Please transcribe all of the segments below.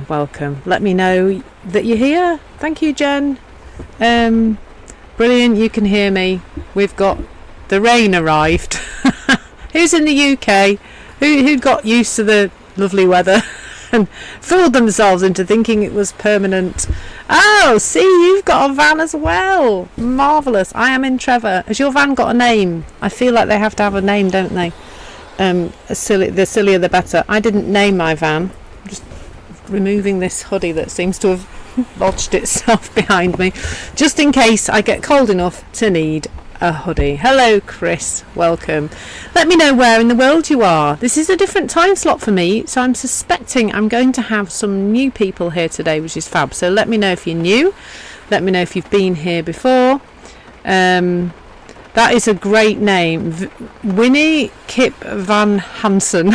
welcome. Let me know that you're here. Thank you, Jen. Brilliant, you can hear me. We've got the rain arrived. Who's in the UK? Who got used to the lovely weather and fooled themselves into thinking it was permanent? Oh, see, you've got a van as well. Marvellous. I am in Trevor. Has your van got a name? I feel like they have to have a name, don't they? The sillier the better. I didn't name my van. I'm just removing this hoodie that seems to have lodged itself behind me, just in case I get cold enough to need a hoodie. Hello, Chris. Welcome. Let me know where in the world you are. This is a different time slot for me, so I'm suspecting I'm going to have some new people here today, which is fab. So let me know if you're new. Let me know if you've been here before. That is a great name. Winnie Kip Van Hansen.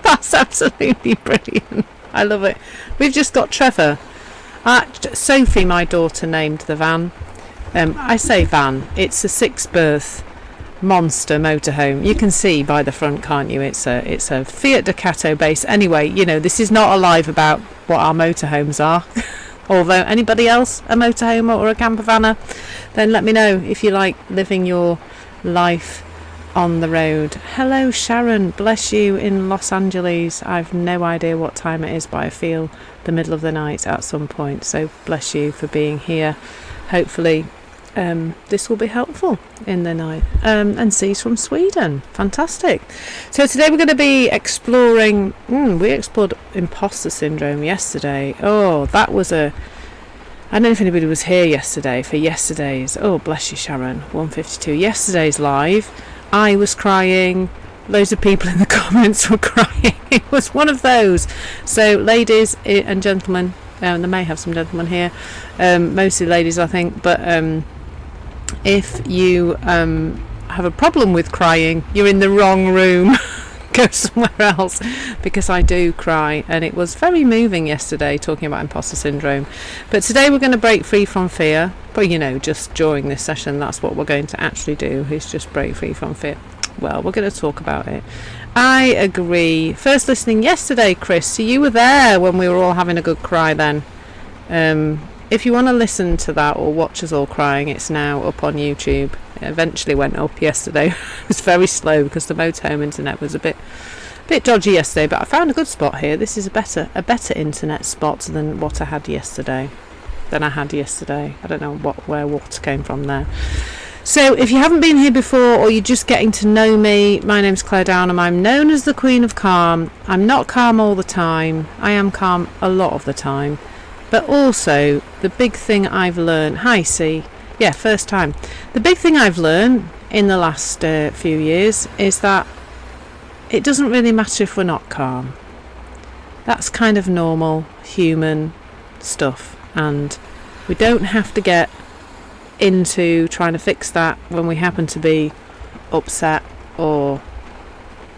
That's absolutely brilliant. I love it. We've just got Trevor. Sophie, my daughter, named the van. I say van. It's a 6-berth monster motorhome. You can see by the front, can't you? It's a Fiat Ducato base. Anyway, you know, this is not a live about what our motorhomes are. Although anybody else a motorhome or a camper vanner, then let me know if you like living your life on the road. Hello, Sharon. Bless you in Los Angeles. I've no idea what time it is, but I feel the middle of the night at some point. So bless you for being here. Hopefully this will be helpful in the night. And C's from Sweden. Fantastic. So today we're going to be exploring, we explored imposter syndrome yesterday. Oh, that was I don't know if anybody was here yesterday for yesterday's, oh bless you Sharon, 152, yesterday's live. I was crying, loads of people in the comments were crying. It was one of those. So ladies and gentlemen, there may have some gentlemen here, mostly ladies I think, but if you have a problem with crying, you're in the wrong room. Go somewhere else, because I do cry, and it was very moving yesterday talking about imposter syndrome. But today we're going to break free from fear. But you know, just during this session, that's what we're going to actually do, is just break free from fear. Well, we're going to talk about it. I agree. First listening yesterday, Chris, so you were there when we were all having a good cry then. If you want to listen to that or watch us all crying, it's now up on YouTube. It eventually went up yesterday. It was very slow because the motorhome internet was a bit dodgy yesterday, but I found a good spot here. This is a better internet spot than what I had yesterday. I don't know where water came from there. So if you haven't been here before, or you're just getting to know me, my name's Clare Downham. I'm known as the Queen of Calm. I'm not calm all the time. I am calm a lot of the time. But also, the big thing I've learned... Hi, C. Yeah, first time. The big thing I've learned in the last few years is that it doesn't really matter if we're not calm. That's kind of normal, human stuff. And we don't have to get into trying to fix that when we happen to be upset or,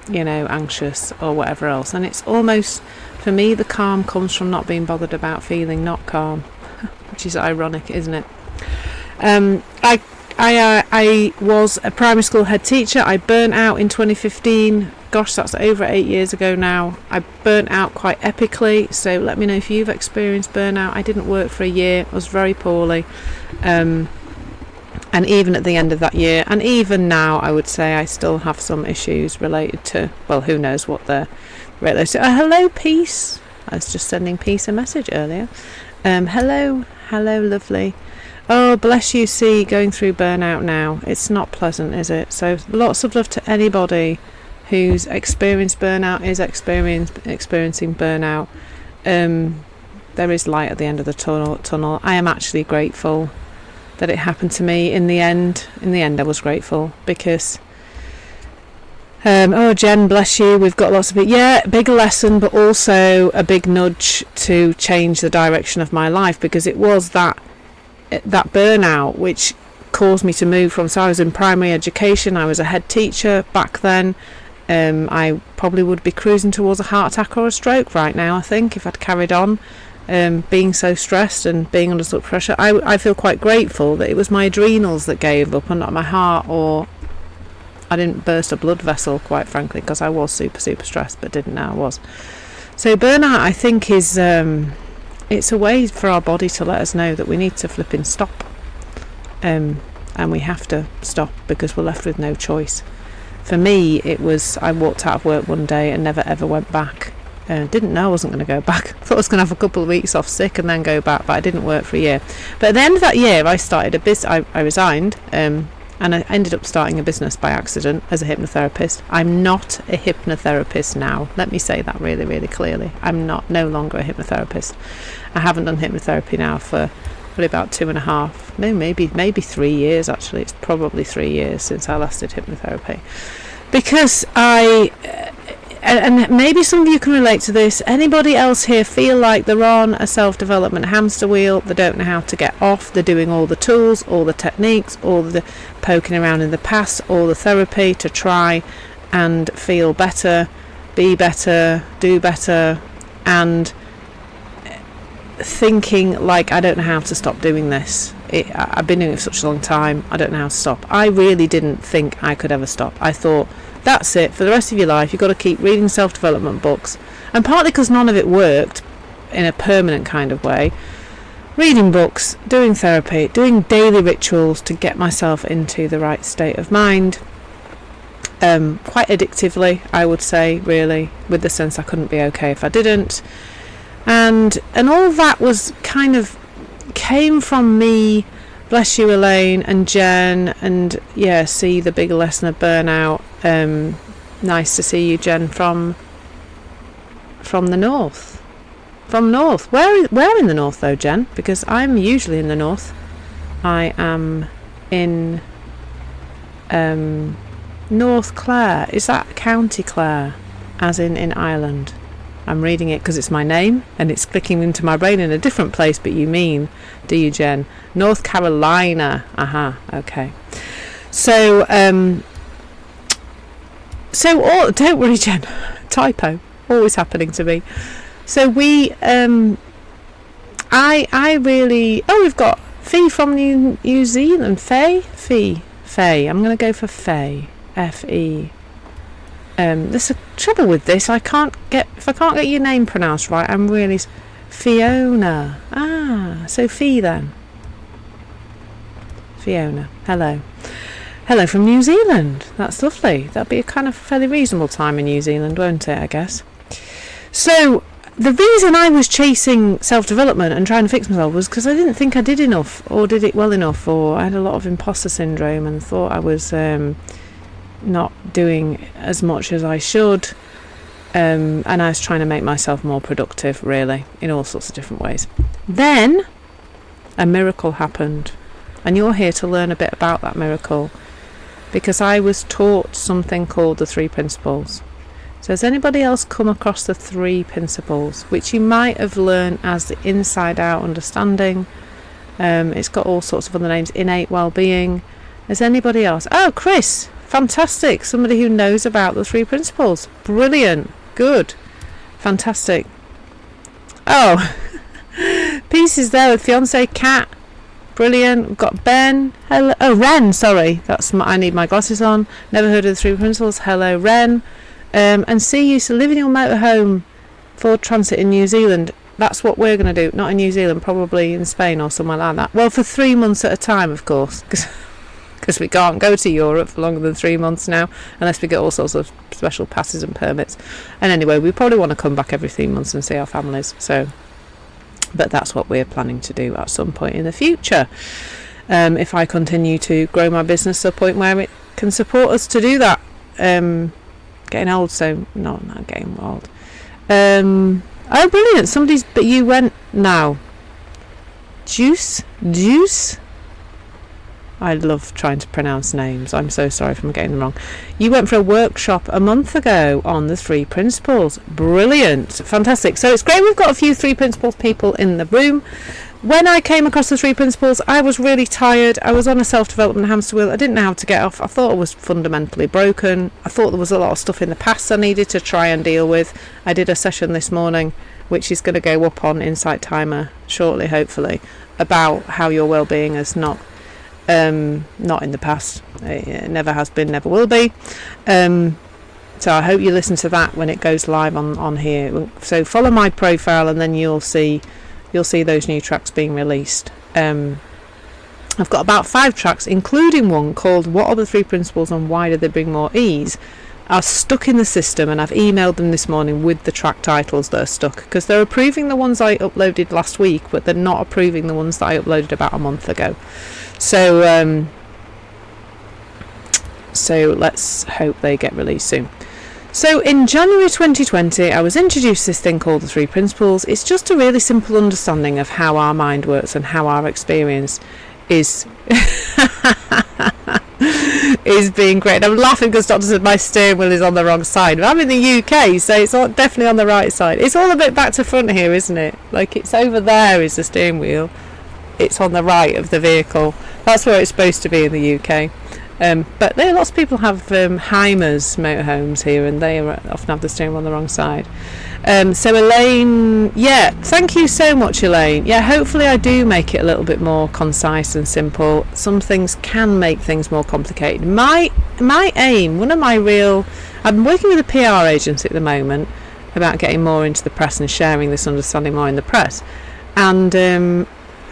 you know, anxious or whatever else. And it's almost... For me, the calm comes from not being bothered about feeling not calm, which is ironic, isn't it? I was a primary school head teacher. I burnt out in 2015. Gosh, that's over 8 years ago now. I burnt out quite epically, so let me know if you've experienced burnout. I didn't work for a year. I was very poorly. And even at the end of that year, and even now, I would say I still have some issues related to, well, who knows what they're related to. Hello, Peace. I was just sending Peace a message earlier. Hello, lovely. Oh, bless you, C, going through burnout now. It's not pleasant, is it? So lots of love to anybody who's experienced burnout, is experiencing burnout. There is light at the end of the tunnel. I am actually grateful that it happened to me in the end. In the end, I was grateful because... oh, Jen, bless you. We've got lots of it. Yeah, big lesson, but also a big nudge to change the direction of my life, because it was that burnout which caused me to move from. So I was in primary education. I was a head teacher back then. I probably would be cruising towards a heart attack or a stroke right now, I think, if I'd carried on. Being so stressed and being under such pressure. I feel quite grateful that it was my adrenals that gave up and not my heart, or I didn't burst a blood vessel, quite frankly, because I was super stressed, but didn't know I was. So burnout, I think, is it's a way for our body to let us know that we need to flipping stop, and we have to stop because we're left with no choice. For me, it was, I walked out of work one day and never ever went back. Didn't know I wasn't going to go back. Thought I was going to have a couple of weeks off sick and then go back, but I didn't work for a year. But at the end of that year, I started a business. I resigned, and I ended up starting a business by accident as a hypnotherapist. I'm not a hypnotherapist now. Let me say that really, really clearly. I'm no longer a hypnotherapist. I haven't done hypnotherapy now for probably about 2.5, no, maybe 3 years actually. It's probably 3 years since I last did hypnotherapy. Because and maybe some of you can relate to this. Anybody else here feel like they're on a self-development hamster wheel? They don't know how to get off. They're doing all the tools, all the techniques, all the poking around in the past, all the therapy to try and feel better, be better, do better, and thinking like, I don't know how to stop doing this. I've been doing it for such a long time. I don't know how to stop. I really didn't think I could ever stop. I thought, that's it for the rest of your life. You've got to keep reading self-development books, and partly because none of it worked in a permanent kind of way. Reading books, doing therapy, doing daily rituals to get myself into the right state of mind, quite addictively, I would say, really, with the sense I couldn't be okay if I didn't, and all that was kind of came from me. Bless you, Elaine and Jen, and see the big lesson of burnout. Nice to see you, Jen, from the north. From north. Where in the north though, Jen? Because I'm usually in the north. I am in North Clare. Is that County Clare, as in Ireland? I'm reading it because it's my name and it's clicking into my brain in a different place, but you mean, do you, Jen? North Carolina. Aha, okay. So, don't worry, Jen. Typo, always happening to me. So we, I really, we've got Fee from New Zealand. Faye. I'm going to go for Faye. Fe. There's a trouble with this. If I can't get your name pronounced right, I'm really Fiona. So Fee then. Fiona. Hello from New Zealand. That's lovely. That'd be a kind of fairly reasonable time in New Zealand, won't it, I guess. So the reason I was chasing self-development and trying to fix myself was because I didn't think I did enough, or did it well enough, or I had a lot of imposter syndrome and thought I was not doing as much as I should, and I was trying to make myself more productive, really, in all sorts of different ways. Then a miracle happened, and you're here to learn a bit about that miracle, because I was taught something called the 3 principles. So has anybody else come across the 3 principles, which you might have learned as the inside out understanding? It's got all sorts of other names. Innate well-being. Has anybody else? Oh, Chris, fantastic. Somebody who knows about the 3 principles. Brilliant. Good. Fantastic. Oh, Pieces there with fiance Cat. Brilliant. We've got Ben. Hello. Oh, Ren. Sorry, I need my glasses on. Never heard of the 3 principles. Hello, Ren. And see, you to live in your motorhome Ford Transit in New Zealand. That's what we're going to do. Not in New Zealand, probably in Spain or somewhere like that. Well, for 3 months at a time, of course, because we can't go to Europe for longer than 3 months now, unless we get all sorts of special passes and permits. And anyway, we probably want to come back every 3 months and see our families. But that's what we're planning to do at some point in the future. If I continue to grow my business to a point where it can support us to do that. Getting old, so not getting old. Oh, brilliant! But you went now. Juice. I love trying to pronounce names. I'm so sorry if I'm getting them wrong. You went for a workshop a month ago on the 3 principles. Brilliant. Fantastic. So it's great we've got a few 3 principles people in the room. When I came across the 3 principles, I was really tired. I was on a self-development hamster wheel. I didn't know how to get off. I thought I was fundamentally broken. I thought there was a lot of stuff in the past I needed to try and deal with. I did a session this morning, which is going to go up on Insight Timer shortly, hopefully, about how your well-being is not in the past. It never has been, never will be. So I hope you listen to that when it goes live on here. So follow my profile, and then you'll see those new tracks being released. I've got about 5 tracks, including one called "What Are the 3 Principles and Why Do They Bring More Ease?" are stuck in the system, and I've emailed them this morning with the track titles that are stuck, because they're approving the ones I uploaded last week, but they're not approving the ones that I uploaded about a month ago. So let's hope they get released soon. So in January 2020, I was introduced to this thing called the 3 Principles. It's just a really simple understanding of how our mind works and how our experience is is being great. I'm laughing because Doctor said my steering wheel is on the wrong side. I'm in the UK, so it's definitely on the right side. It's all a bit back to front here, isn't it? Like, it's over there is the steering wheel. It's on the right of the vehicle. That's where it's supposed to be in the UK. But lots of people have Heimers motorhomes here, and they often have the steering wheel on the wrong side. So Elaine, thank you so much, Elaine. Hopefully I do make it a little bit more concise and simple. Some things can make things more complicated. My aim, I'm working with a PR agency at the moment about getting more into the press and sharing this understanding more in the press. And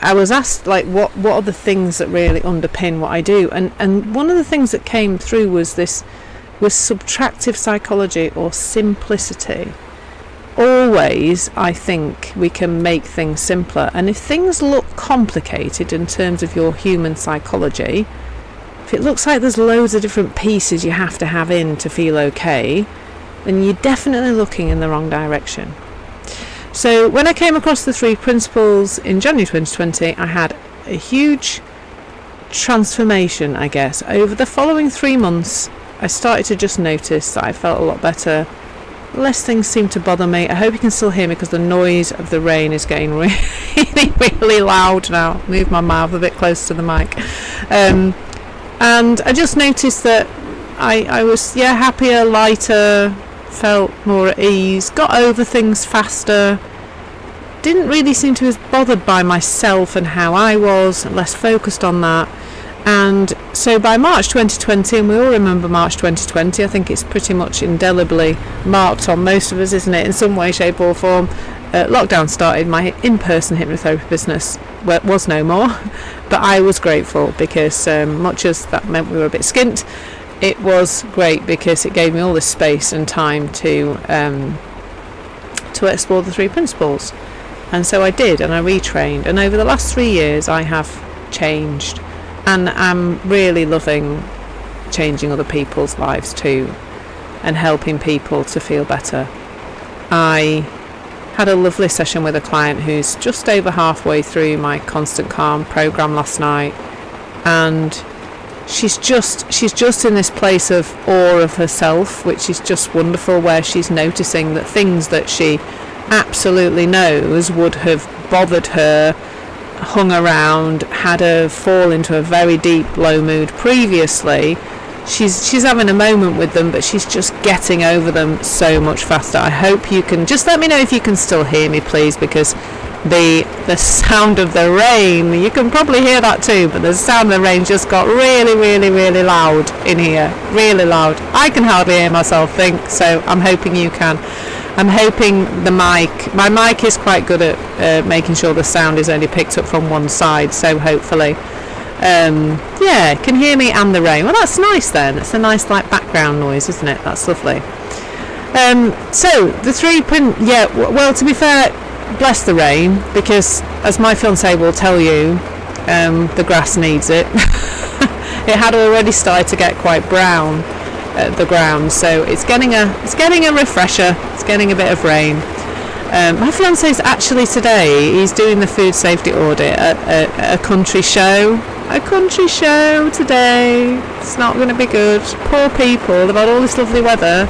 I was asked, like, what are the things that really underpin what I do, and one of the things that came through was subtractive psychology, or simplicity. Always, I think we can make things simpler, and if things look complicated in terms of your human psychology, if it looks like there's loads of different pieces you have to have in to feel okay, then you're definitely looking in the wrong direction. So when I came across the 3 Principles in January 2020, I had a huge transformation, I guess. Over the following 3 months, I started to just notice that I felt a lot better. Less things seemed to bother me. I hope you can still hear me, because the noise of the rain is getting really, really loud now. Move my mouth a bit closer to the mic. And I just noticed that I was happier, lighter, felt more at ease, got over things faster, didn't really seem to be bothered by myself and how I was, less focused on that. And so by March 2020, and we all remember March 2020, I think it's pretty much indelibly marked on most of us, isn't it, in some way, shape or form. Lockdown started, my in-person hypnotherapy business was no more, but I was grateful, because much as that meant we were a bit skint, it was great because it gave me all this space and time to explore the 3 Principles. And so I did, and I retrained, and over the last 3 years I have changed, and I'm really loving changing other people's lives too, and helping people to feel better. I had a lovely session with a client who's just over halfway through my Constant Calm program last night, and she's just in this place of awe of herself, which is just wonderful, where she's noticing that things that she absolutely knows would have bothered her, hung around, had her fall into a very deep low mood previously, she's having a moment with them, but she's just getting over them so much faster. I hope you can just let me know if you can still hear me, please, because the sound of the rain, you can probably hear that too, but the sound of the rain just got really, really, really loud in here, really loud. I can hardly hear myself think, so I'm hoping you can. I'm hoping my mic is quite good at making sure the sound is only picked up from one side, so hopefully can hear me and the rain. Well, that's nice then. It's a nice like background noise, isn't it? That's lovely. So the 3 well, to be fair, bless the rain, because as my fiance will tell you, the grass needs it. It had already started to get quite brown at the ground, so it's getting a refresher. It's getting a bit of rain. My fiance's actually today, he's doing the food safety audit at a country show. A country show today. It's not going to be good. Poor people, they've had all this lovely weather.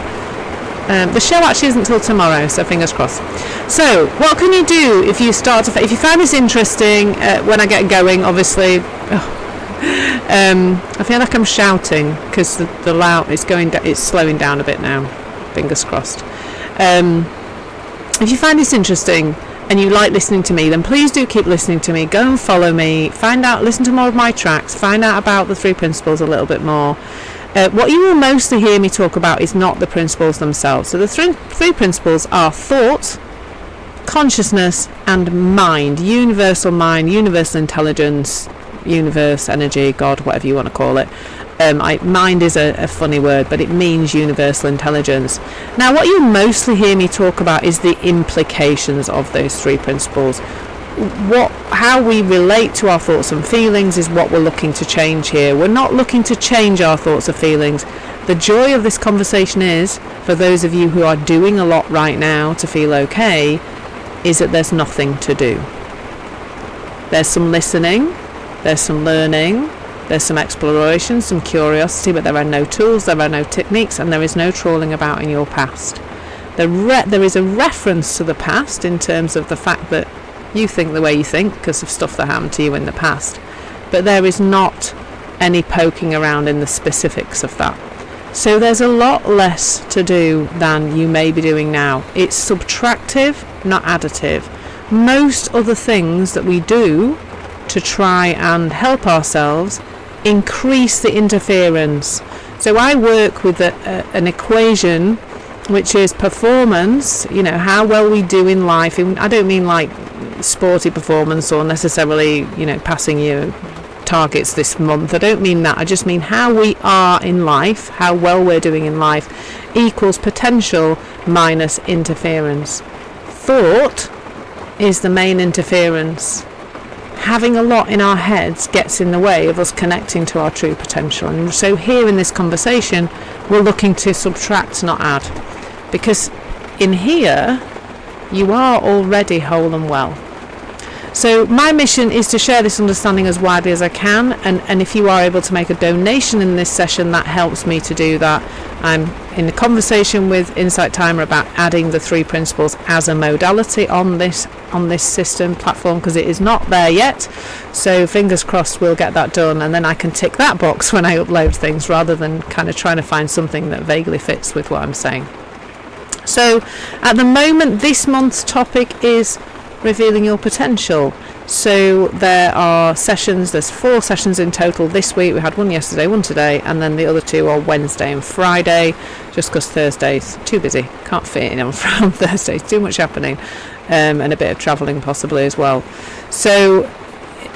The show actually isn't until tomorrow, so fingers crossed. So, what can you do if you find this interesting when I get going? Obviously, I feel like I'm shouting because the loud it's slowing down a bit now. Fingers crossed. If you find this interesting and you like listening to me, then please do keep listening to me. Go and follow me. Listen to more of my tracks. Find out about the 3 Principles a little bit more. What you will mostly hear me talk about is not the principles themselves. So the three principles are thought, consciousness and mind. Universal mind, universal intelligence, universe, energy, God, whatever you want to call it. Mind is a funny word, but it means universal intelligence. Now what you mostly hear me talk about is the implications of those three principles. How we relate to our thoughts and feelings is what we're looking to change here. We're not looking to change our thoughts or feelings. The joy of this conversation is, for those of you who are doing a lot right now to feel okay, is that there's nothing to do. There's some listening, there's some learning, there's some exploration, some curiosity, but there are no tools, there are no techniques, and there is no trawling about in your past. There is a reference to the past in terms of the fact that you think the way you think because of stuff that happened to you in the past, but there is not any poking around in the specifics of that. So there's a lot less to do than you may be doing now. It's subtractive, not additive. Most other things that we do to try and help ourselves increase the interference. So I work with an equation which is performance, how well we do in life. I don't mean like sporty performance or necessarily, passing your targets this month. I don't mean that. I just mean how we are in life, how well we're doing in life, equals potential minus interference. Thought is the main interference. Having a lot in our heads gets in the way of us connecting to our true potential. And so here in this conversation, we're looking to subtract, not add. Because in here, you are already whole and well. So my mission is to share this understanding as widely as I can, and if you are able to make a donation in this session, that helps me to do that. I'm in a conversation with Insight Timer about adding the three principles as a modality on this system platform, because it is not there yet. So fingers crossed we'll get that done, and then I can tick that box when I upload things, rather than kind of trying to find something that vaguely fits with what I'm saying. So at the moment, this month's topic is revealing your potential. So there are sessions, there's 4 sessions in total this week. We had one yesterday, one today, and then the other 2 are Wednesday and Friday, just because Thursday's too busy, can't fit in on Thursday, too much happening, and a bit of travelling possibly as well. So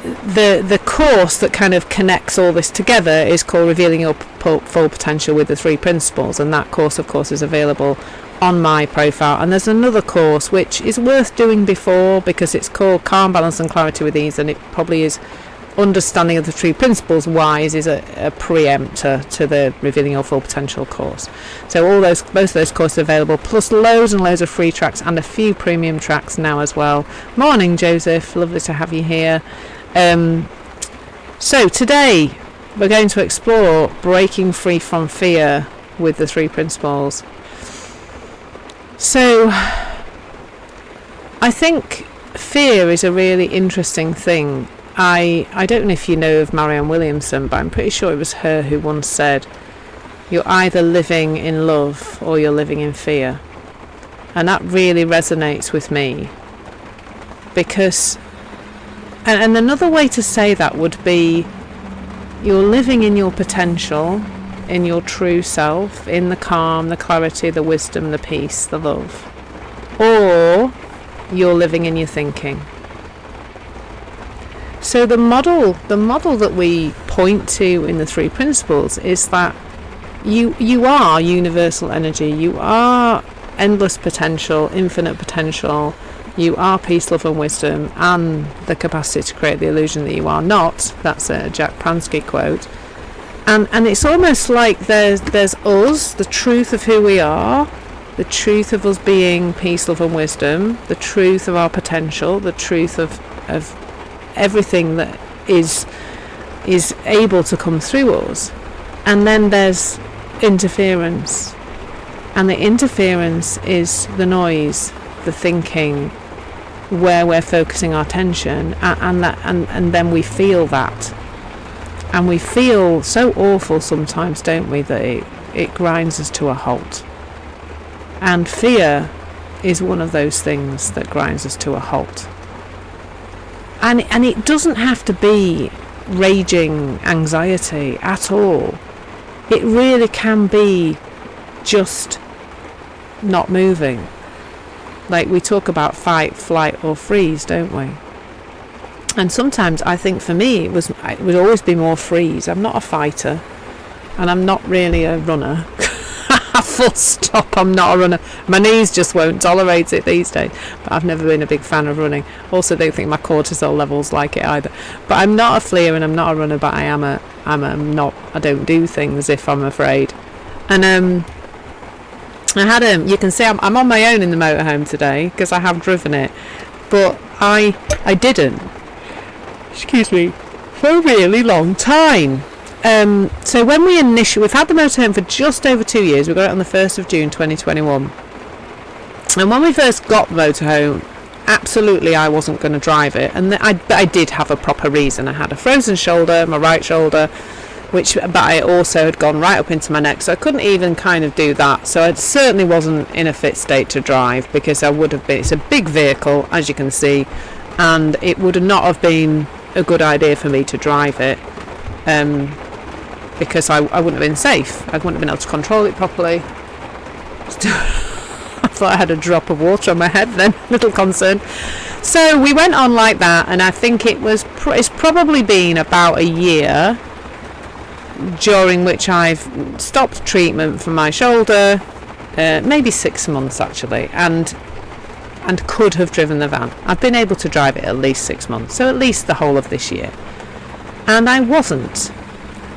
the course that kind of connects all this together is called Revealing Your Full Potential with the 3 Principles, and that course of course is available on my profile. And there's another course which is worth doing before, because it's called Calm, Balance and Clarity with Ease, and it probably is understanding of the 3 principles wise, is a preemptor to the Revealing Your Full Potential course. So both of those courses are available, plus loads and loads of free tracks and a few premium tracks now as well. Morning Joseph, lovely to have you here. So today we're going to explore breaking free from fear with the 3 principles. So I think fear is a really interesting thing. I don't know if you know of Marianne Williamson, but I'm pretty sure it was her who once said, you're either living in love or you're living in fear. And that really resonates with me, because and another way to say that would be, you're living in your potential, in your true self, in the calm, the clarity, the wisdom, the peace, the love, or you're living in your thinking. So the model that we point to in the 3 principles is that you are universal energy, you are endless potential, infinite potential, you are peace, love and wisdom, and the capacity to create the illusion that you are not. That's a Jack Pransky quote. And it's almost like there's us, the truth of who we are, the truth of us being peace, love and wisdom, the truth of our potential, the truth of everything that is able to come through us. And then there's interference. And the interference is the noise, the thinking, where we're focusing our attention, and then we feel that. And we feel so awful sometimes, don't we, that it grinds us to a halt. And fear is one of those things that grinds us to a halt. And it doesn't have to be raging anxiety at all. it really can be just not moving. Like we talk about fight, flight or freeze, don't we? And sometimes I think for me it would always be more freeze. I'm not a fighter and I'm not really a runner. Full stop, I'm not a runner. My knees just won't tolerate it these days, but I've never been a big fan of running. Also don't think my cortisol levels like it either. But I'm not a fleer and I'm not a runner, but I don't do things if I'm afraid. And I had you can see I'm on my own in the motorhome today because I have driven it, but I didn't, excuse me, for a really long time. So when we've had the motorhome for just over 2 years. We got it on the 1st of June 2021. And when we first got the motorhome, absolutely I wasn't going to drive it. And I did have a proper reason. I had a frozen shoulder, my right shoulder, but I also had gone right up into my neck. So I couldn't even kind of do that. So I certainly wasn't in a fit state to drive because I would have been. It's a big vehicle, as you can see. And it would not have been a good idea for me to drive it. Because I wouldn't have been safe. I wouldn't have been able to control it properly. I thought I had a drop of water on my head then, little concerned. So we went on like that, and I think it's probably been about a year during which I've stopped treatment for my shoulder, maybe 6 months actually, and could have driven the van. I've been able to drive it at least 6 months, so at least the whole of this year. And I wasn't.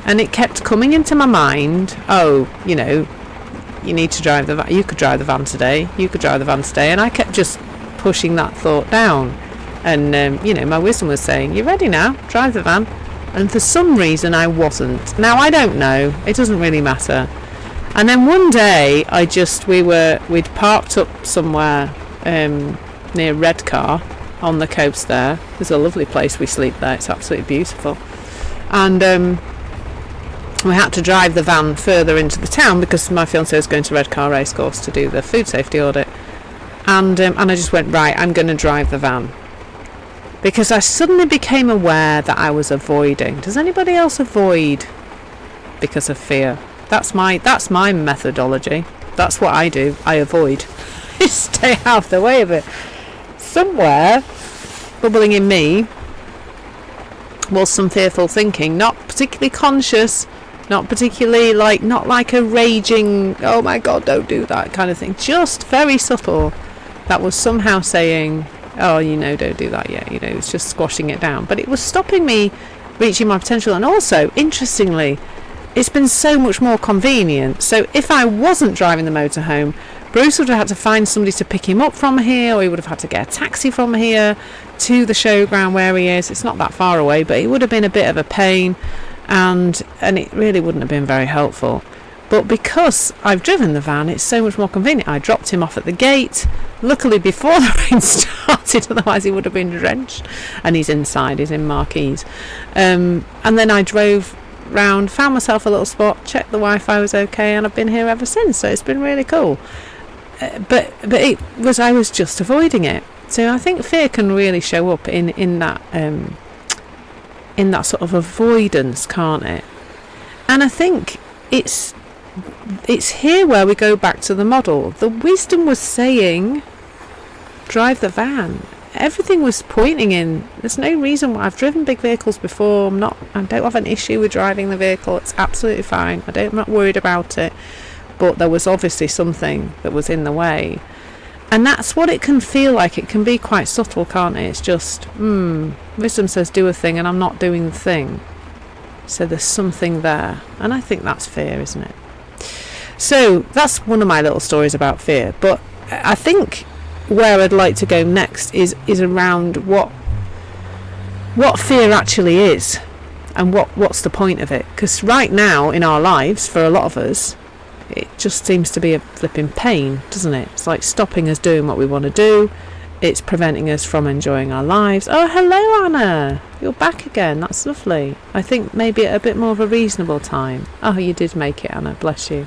And it kept coming into my mind, you need to drive the van. You could drive the van today. You could drive the van today. And I kept just pushing that thought down. And, my wisdom was saying, you're ready now, drive the van. And for some reason I wasn't. Now, I don't know. It doesn't really matter. And then one day, we'd parked up somewhere near Redcar on the coast there. There's a lovely place we sleep there. It's absolutely beautiful. And we had to drive the van further into the town because my fiancé was going to Redcar Racecourse to do the food safety audit. And I just went, right, I'm going to drive the van. Because I suddenly became aware that I was avoiding. Does anybody else avoid because of fear? That's my methodology. That's what I do. I avoid. I stay out of the way of it. Somewhere bubbling in me was some fearful thinking, not particularly conscious, not particularly not like a raging, oh my god, don't do that kind of thing, just very subtle, that was somehow saying, don't do that yet, it's just squashing it down. But it was stopping me reaching my potential. And also, interestingly, it's been so much more convenient. So if I wasn't driving the motorhome, Bruce would have had to find somebody to pick him up from here, or he would have had to get a taxi from here to the showground where he is. It's not that far away, but it would have been a bit of a pain, and it really wouldn't have been very helpful. But because I've driven the van, it's so much more convenient. I dropped him off at the gate, luckily before the rain started, otherwise he would have been drenched. And he's inside, he's in Marquise. And then I drove round, found myself a little spot, checked the Wi-Fi was okay, and I've been here ever since. So it's been really cool. But I was just avoiding it. So I think fear can really show up in that sort of avoidance, can't it? And I think it's here where we go back to the model. The wisdom was saying, drive the van. Everything was pointing in. There's no reason why. I've driven big vehicles before. I don't have an issue with driving the vehicle. It's absolutely fine. I'm not worried about it. But there was obviously something that was in the way. And that's what it can feel like. It can be quite subtle, can't it? It's just, wisdom says do a thing and I'm not doing the thing. So there's something there. And I think that's fear, isn't it? So that's one of my little stories about fear. But I think where I'd like to go next is around what fear actually is and what's the point of it. Because right now in our lives, for a lot of us, it just seems to be a flipping pain, doesn't it? It's like stopping us doing what we want to do. It's preventing us from enjoying our lives. Oh, hello, Anna. You're back again. That's lovely. I think maybe at a bit more of a reasonable time. Oh, you did make it, Anna. Bless you.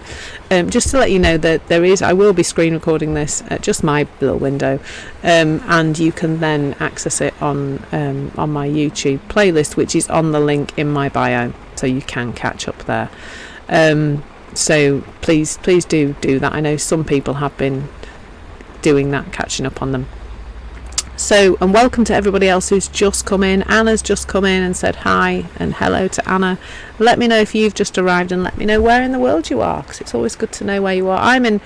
Just to let you know that I will be screen recording this at just my little window. And you can then access it on my YouTube playlist, which is on the link in my bio. So you can catch up there. So please do that. I know some people have been doing that, catching up on them. So, and welcome to everybody else who's just come in. Anna's just come in and said hi and hello to Anna. Let me know if you've just arrived, and let me know where in the world you are, because it's always good to know where you are. I'm in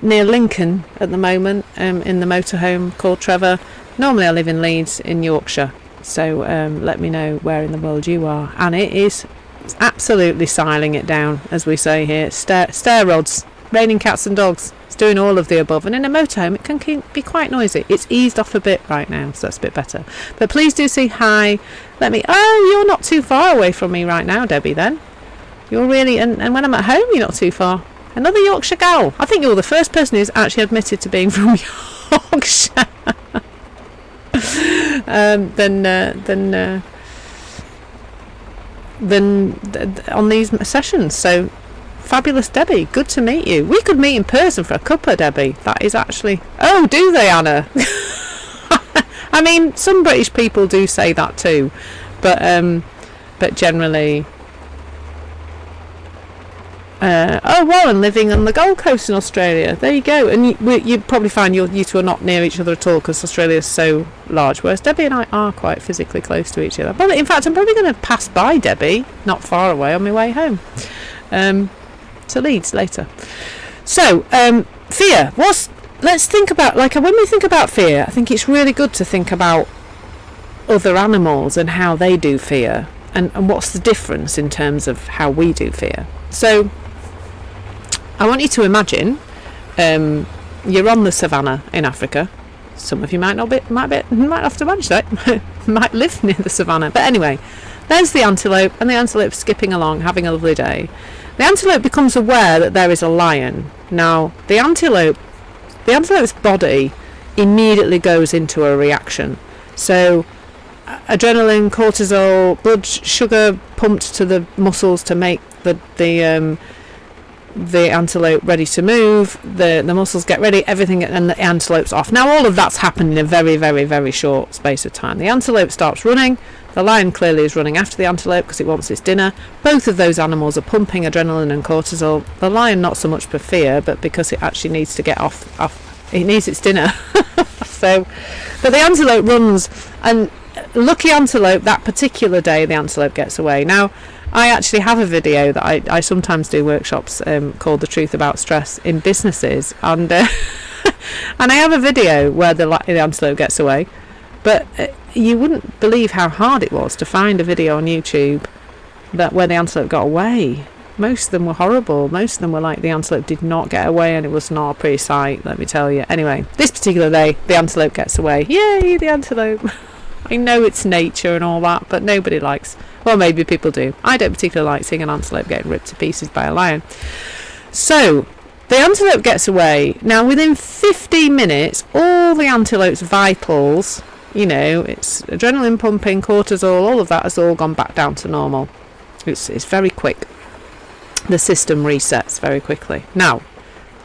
near Lincoln at the moment, in the motorhome called Trevor. Normally I live in Leeds in Yorkshire, so let me know where in the world you are. And it is absolutely siling it down, as we say here. Stair rods, raining cats and dogs. It's doing all of the above, and in a motorhome it can be quite noisy. It's eased off a bit right now, so that's a bit better. But please do say hi. You're not too far away from me right now, Debbie, then. You're really, and when I'm at home you're not too far. Another Yorkshire gal. I think you're the first person who's actually admitted to being from Yorkshire. Than on these sessions. So fabulous, Debbie, good to meet you. We could meet in person for a cuppa, Debbie. That is actually... Oh, do they, Anna? I mean, some British people do say that too, but generally... and living on the Gold Coast in Australia. There you go. And you probably find you two are not near each other at all, because Australia is so large, whereas Debbie and I are quite physically close to each other. But in fact, I'm probably going to pass by Debbie not far away on my way home to Leeds later. So fear. Let's think about, like, when we think about fear, I think it's really good to think about other animals and how they do fear, and what's the difference in terms of how we do fear. So I want you to imagine you're on the savannah in Africa. Some of you might have to manage that. Might live near the savannah. But anyway, there's the antelope, and the antelope's skipping along, having a lovely day. The antelope becomes aware that there is a lion. Now, the antelope's body immediately goes into a reaction. So adrenaline, cortisol, blood sugar pumped to the muscles to make the antelope ready to move. The muscles get ready, everything, and the antelope's off. Now all of that's happened in a very, very, very short space of time. The antelope starts running. The lion clearly is running after the antelope because it wants its dinner. Both of those animals are pumping adrenaline and cortisol. The lion not so much for fear, but because it actually needs to get off it needs its dinner. But the antelope runs, and lucky antelope, that particular day the antelope gets away. Now I actually have a video that I sometimes do workshops called The Truth About Stress in Businesses, and and I have a video where the antelope gets away, but you wouldn't believe how hard it was to find a video on YouTube where the antelope got away. Most of them were horrible. Most of them were like, the antelope did not get away, and it was not a pretty sight, let me tell you. Anyway, this particular day the antelope gets away. Yay, the antelope. I know it's nature and all that, but nobody likes... Well, maybe people do. I don't particularly like seeing an antelope getting ripped to pieces by a lion. So, the antelope gets away. Now, within 15 minutes, all the antelope's vitals, it's adrenaline pumping, cortisol, all of that has all gone back down to normal. It's very quick. The system resets very quickly. Now,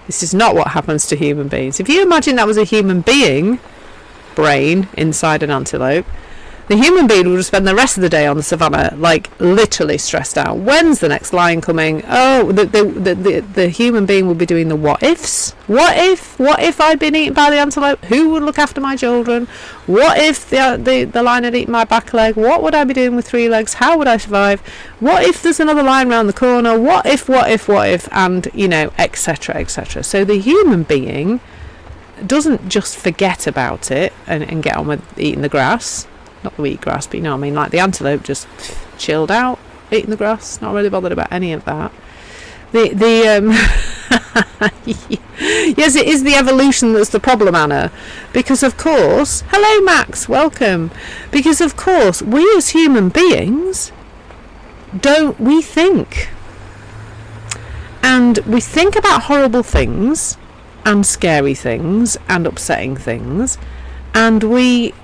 this is not what happens to human beings. If you imagine that was a human being brain inside an antelope, the human being would spend the rest of the day on the savannah, like literally stressed out. When's the next lion coming? Oh, the human being would be doing the what ifs. What if I'd been eaten by the antelope? Who would look after my children? What if the lion had eaten my back leg? What would I be doing with 3 legs? How would I survive? What if there's another lion round the corner? What if? And etc., etc. So the human being doesn't just forget about it and get on with eating the grass. Not the wheat grass, but like the antelope just chilled out, eating the grass, not really bothered about any of that. Yes, it is the evolution that's the problem, Anna, because of course, hello Max, welcome, because of course we as human beings we think, and we think about horrible things and scary things and upsetting things, and we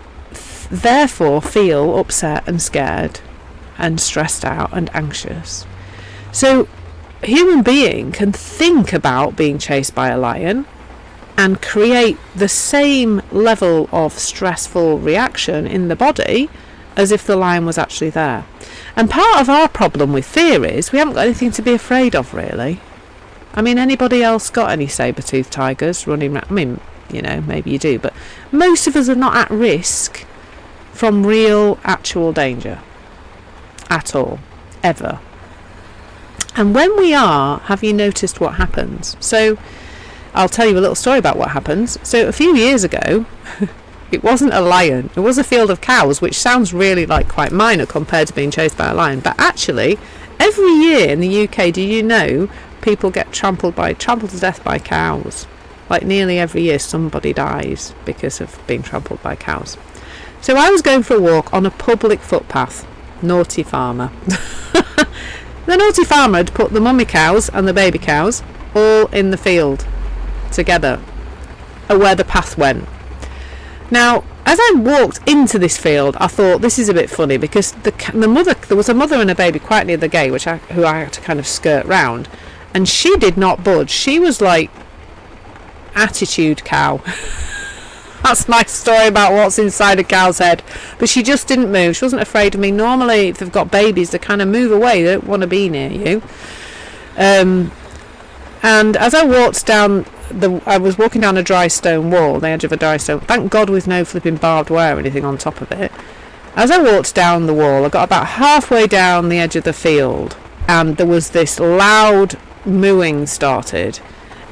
therefore feel upset and scared and stressed out and anxious. So a human being can think about being chased by a lion and create the same level of stressful reaction in the body as if the lion was actually there. And part of our problem with fear is we haven't got anything to be afraid of, really. I mean, anybody else got any saber-toothed tigers running around? I mean, maybe you do, but most of us are not at risk from real, actual danger at all, ever. And when we are, have you noticed what happens? So I'll tell you a little story about what happens. So a few years ago, it wasn't a lion, it was a field of cows, which sounds really like quite minor compared to being chased by a lion. But actually, every year in the UK, do you know, people get trampled to death by cows. Like nearly every year somebody dies because of being trampled by cows. So I was going for a walk on a public footpath. Naughty farmer. The naughty farmer had put the mummy cows and the baby cows all in the field together, where the path went. Now, as I walked into this field, I thought this is a bit funny, because there was a mother and a baby quite near the gate, who I had to kind of skirt round, and she did not budge. She was like attitude cow. That's my story about what's inside a cow's head. But she just didn't move. She wasn't afraid of me. Normally, if they've got babies, they kind of move away. They don't want to be near you. And as I walked down, I was walking down a dry stone wall, the edge of a dry stone. Thank God with no flipping barbed wire or anything on top of it. As I walked down the wall, I got about halfway down the edge of the field, and there was this loud mooing started.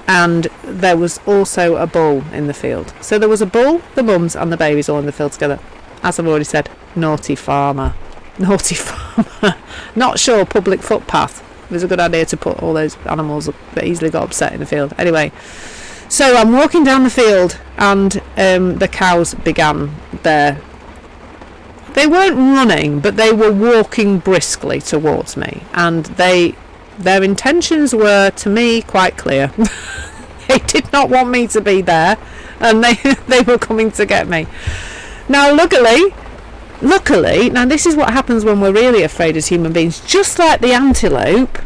And there was also a bull in the field. So there was a bull, the mums and the babies all in the field together. As I've already said, naughty farmer. Naughty farmer. Not sure public footpath. It was a good idea to put all those animals that easily got upset in the field. Anyway, so I'm walking down the field, and the cows began their... They weren't running, but they were walking briskly towards me. And their intentions were, to me, quite clear. They did not want me to be there, and they were coming to get me. Now, luckily, now this is what happens when we're really afraid as human beings. Just like the antelope,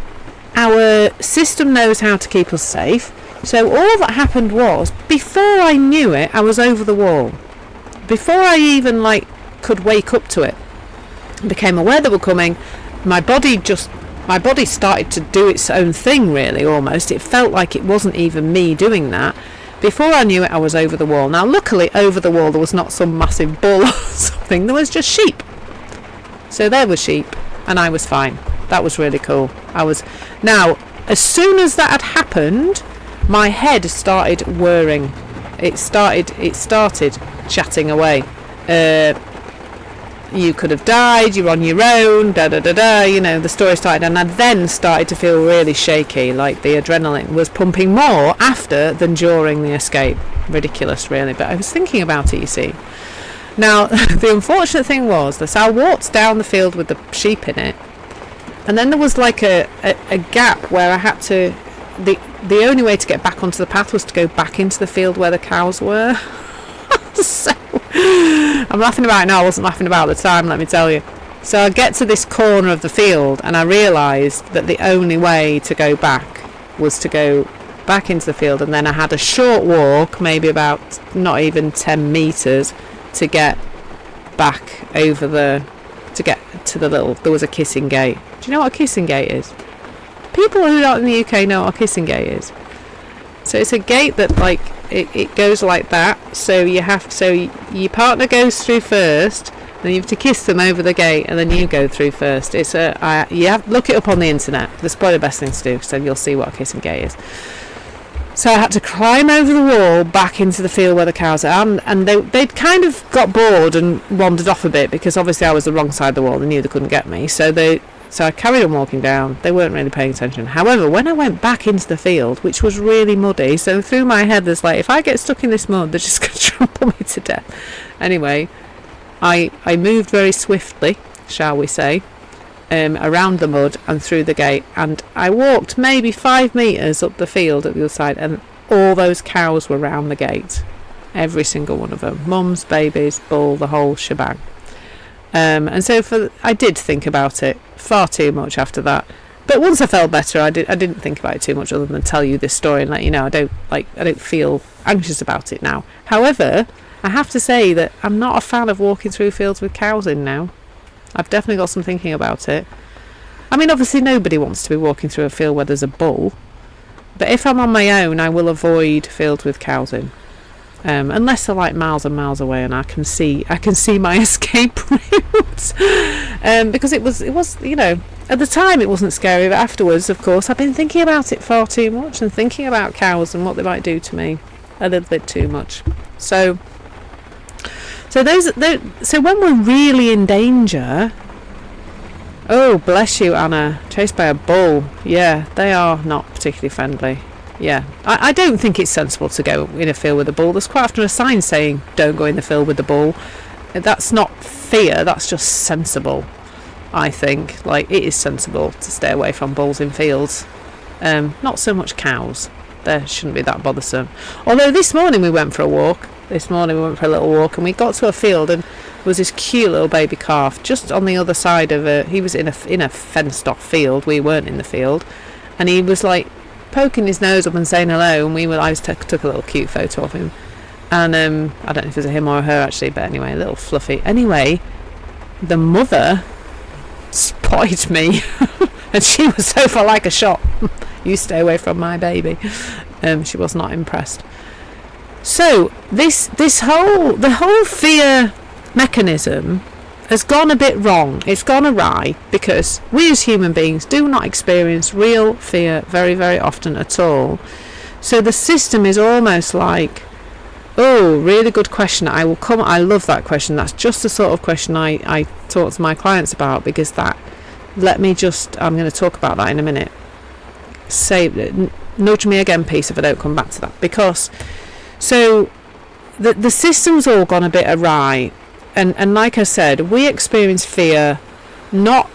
our system knows how to keep us safe. So all that happened was, before I knew it, I was over the wall. Before I even could wake up to it, became aware they were coming, my body started to do its own thing, really, almost. It felt like it wasn't even me doing that. Before I knew it, I was over the wall. Now, luckily, over the wall, there was not some massive bull or something. There was just sheep. So there were sheep, and I was fine. That was really cool. Now, as soon as that had happened, my head started whirring. It started chatting away. You could have died, you're on your own, the story started, and I then started to feel really shaky, like the adrenaline was pumping more after than during the escape. Ridiculous, really, but I was thinking about it, you see. Now, the unfortunate thing was that I walked down the field with the sheep in it, and then there was like a gap where I had to, the only way to get back onto the path was to go back into the field where the cows were. So I'm laughing about it now. I wasn't laughing about it at the time, let me tell you. So I get to this corner of the field, and I realised that the only way to go back was to go back into the field, and then I had a short walk, maybe about not even 10 metres, to get back over to get to the there was a kissing gate. Do you know what a kissing gate is? People who aren't in the UK know what a kissing gate is. So it's a gate that it goes like that. So your partner goes through first, then you have to kiss them over the gate, and then you go through first. Look it up on the internet. That's probably the best thing to do, because then you'll see what a kissing gate is. So I had to climb over the wall back into the field where the cows are, and they'd kind of got bored and wandered off a bit, because obviously I was the wrong side of the wall. They knew they couldn't get me, so I carried on walking down. They weren't really paying attention. However, when I went back into the field, which was really muddy, so through my head there's if I get stuck in this mud, they're just going to trample me to death. Anyway, I moved very swiftly, shall we say, around the mud and through the gate, and I walked maybe 5 metres up the field at the other side, and all those cows were round the gate. Every single one of them. Mums, babies, bull, the whole shebang. And so I did think about it far too much after that. But once I felt better, I didn't think about it too much, other than tell you this story and let you know I don't feel anxious about it now. However, I have to say that I'm not a fan of walking through fields with cows in now. I've definitely got some thinking about it. I mean, obviously nobody wants to be walking through a field where there's a bull, but if I'm on my own, I will avoid fields with cows in, unless they're like miles and miles away and I can see my escape route. Because it was at the time it wasn't scary, but afterwards, of course, I've been thinking about it far too much and thinking about cows and what they might do to me a little bit too much. So when we're really in danger, oh bless you, Anna, chased by a bull, yeah, they are not particularly friendly. Yeah, I don't think it's sensible to go in a field with a bull. There's quite often a sign saying don't go in the field with the bull. That's not fear, that's just sensible. I think like it is sensible to stay away from bulls in fields. Not so much cows, they shouldn't be that bothersome. Although this morning we went for a little walk, and we got to a field and there was this cute little baby calf just on the other side of he was in a fenced off field. We weren't in the field, and he was like poking his nose up and saying hello, and I took a little cute photo of him, and I don't know if it was a him or a her actually, but anyway, a little fluffy. Anyway, the mother spotted me and she was so far like a shot. You stay away from my baby. She was not impressed. So the whole fear mechanism has gone a bit wrong. It's gone awry because we as human beings do not experience real fear very, very often at all. So the system is almost like, oh, really good question. I love that question. That's just the sort of question I talk to my clients about, because I'm going to talk about that in a minute. Nudge me again, please, if I don't come back to that. Because, so, the system's all gone a bit awry. And like I said, we experience fear not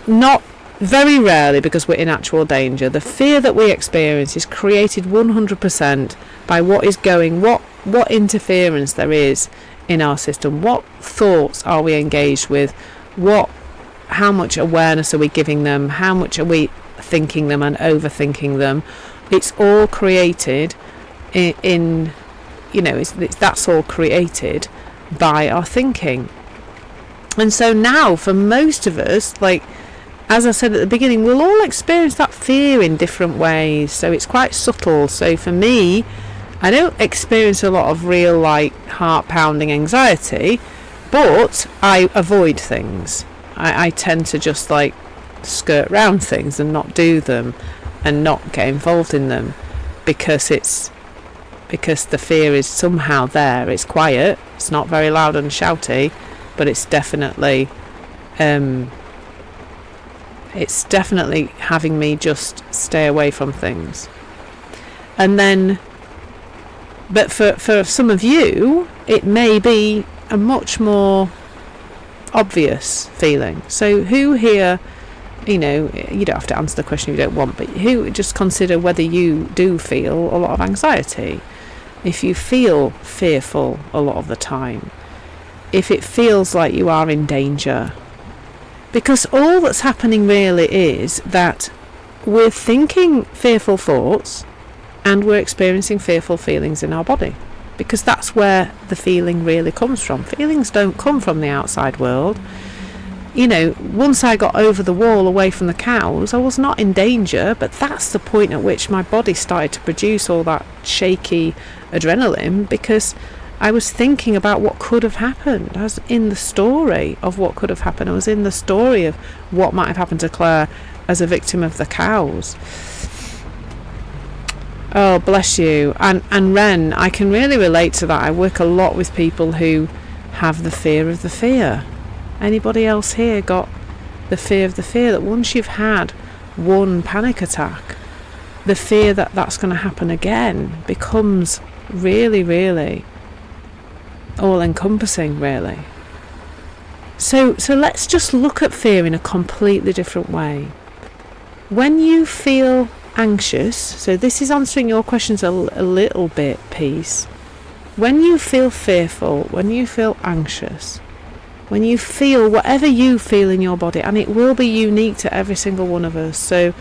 very rarely because we're in actual danger. The fear that we experience is created 100% by what interference there is in our system. What thoughts are we engaged with? How much awareness are we giving them? How much are we thinking them and overthinking them? It's all created that's all created by our thinking. And so now, for most of us, like as I said at the beginning, we'll all experience that fear in different ways. So it's quite subtle. So for me, I don't experience a lot of real, like, heart-pounding anxiety, but I avoid things. I tend to just, like, skirt round things and not do them and not get involved in them because the fear is somehow there. It's quiet. It's not very loud and shouty, but it's definitely having me just stay away from things. And then, but for some of you, it may be a much more obvious feeling. So who here, you don't have to answer the question if you don't want, but just consider whether you do feel a lot of anxiety. If you feel fearful a lot of the time, if it feels like you are in danger, because all that's happening really is that we're thinking fearful thoughts and we're experiencing fearful feelings in our body, because that's where the feeling really comes from. Feelings don't come from the outside world. Once I got over the wall away from the cows, I was not in danger, but that's the point at which my body started to produce all that shaky adrenaline, because I was thinking about what could have happened. I was in the story of what could have happened. I was in the story of what might have happened to Claire as a victim of the cows. Oh, bless you. And Ren, I can really relate to that. I work a lot with people who have the fear of the fear. Anybody else here got the fear of the fear that once you've had one panic attack, the fear that that's going to happen again becomes really, really all-encompassing, really. So let's just look at fear in a completely different way. When you feel anxious, so this is answering your questions a little bit, Peace. When you feel fearful, when you feel anxious, when you feel whatever you feel in your body, and it will be unique to every single one of us. So,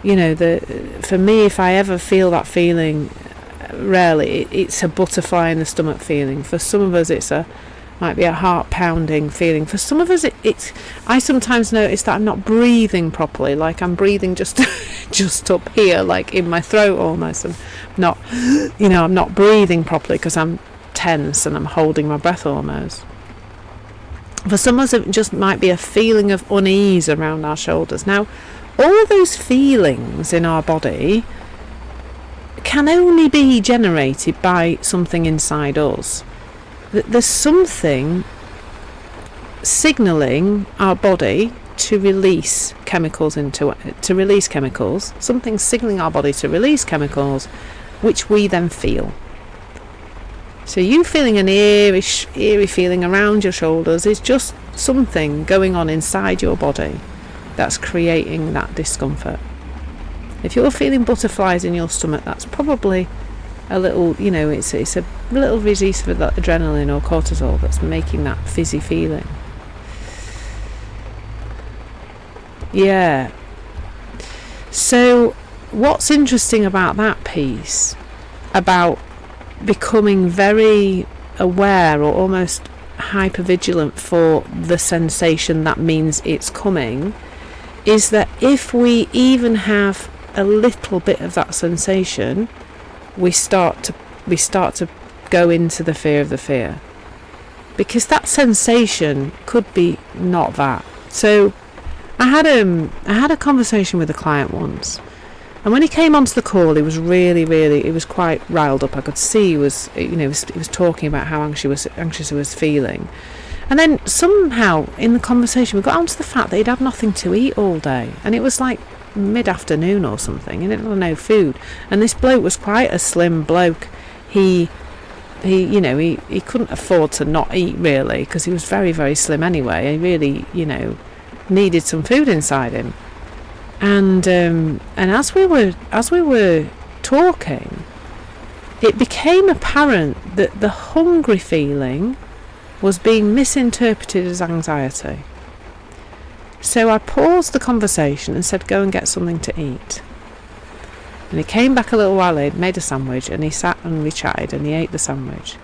for me, if I ever feel that feeling, rarely, it's a butterfly in the stomach feeling. For some of us, it's a Might be a heart pounding feeling. For some of us, I sometimes notice that I'm not breathing properly, like I'm breathing just just up here, like in my throat almost. I'm not, I'm not breathing properly because I'm tense and I'm holding my breath almost. For some of us, it just might be a feeling of unease around our shoulders. Now, all those feelings in our body can only be generated by something inside us. There's something signalling our body to release chemicals something signaling our body to release chemicals, which we then feel. So you feeling an eerie feeling around your shoulders is just something going on inside your body that's creating that discomfort. If you're feeling butterflies in your stomach, that's probably a little, it's a little release of that adrenaline or cortisol that's making that fizzy feeling. Yeah. So what's interesting about that piece, about becoming very aware or almost hypervigilant for the sensation that means it's coming, is that if we even have a little bit of that sensation, we start to go into the fear of the fear, because that sensation could be not that. So I had a conversation with a client once, and when he came onto the call, he was he was quite riled up. I could see he was talking about how anxious he was feeling. And then somehow in the conversation we got onto the fact that he'd had nothing to eat all day, and it was like mid-afternoon or something, and he had no food. And this bloke was quite a slim bloke. He couldn't afford to not eat, really, because he was very, very slim anyway. He really, needed some food inside him. And as we were talking, it became apparent that the hungry feeling was being misinterpreted as anxiety. So I paused the conversation and said, go and get something to eat. And he came back a little while later, made a sandwich, and he sat and we chatted, and he ate the sandwich.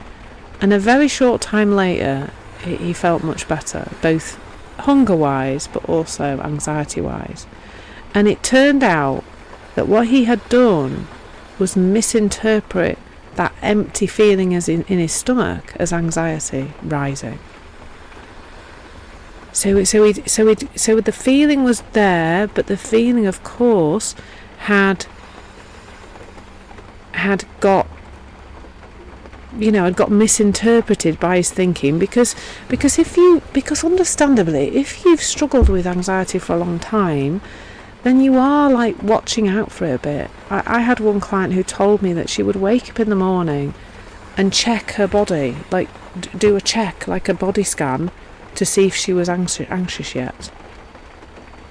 And a very short time later, he felt much better, both hunger-wise but also anxiety-wise. And it turned out that what he had done was misinterpret that empty feeling as in his stomach as anxiety rising. So the feeling was there, but the feeling, of course, had got misinterpreted by his thinking, because understandably, if you've struggled with anxiety for a long time, then you are like watching out for it a bit. I had one client who told me that she would wake up in the morning and check her body, like do a check, like a body scan, to see if she was anxious yet.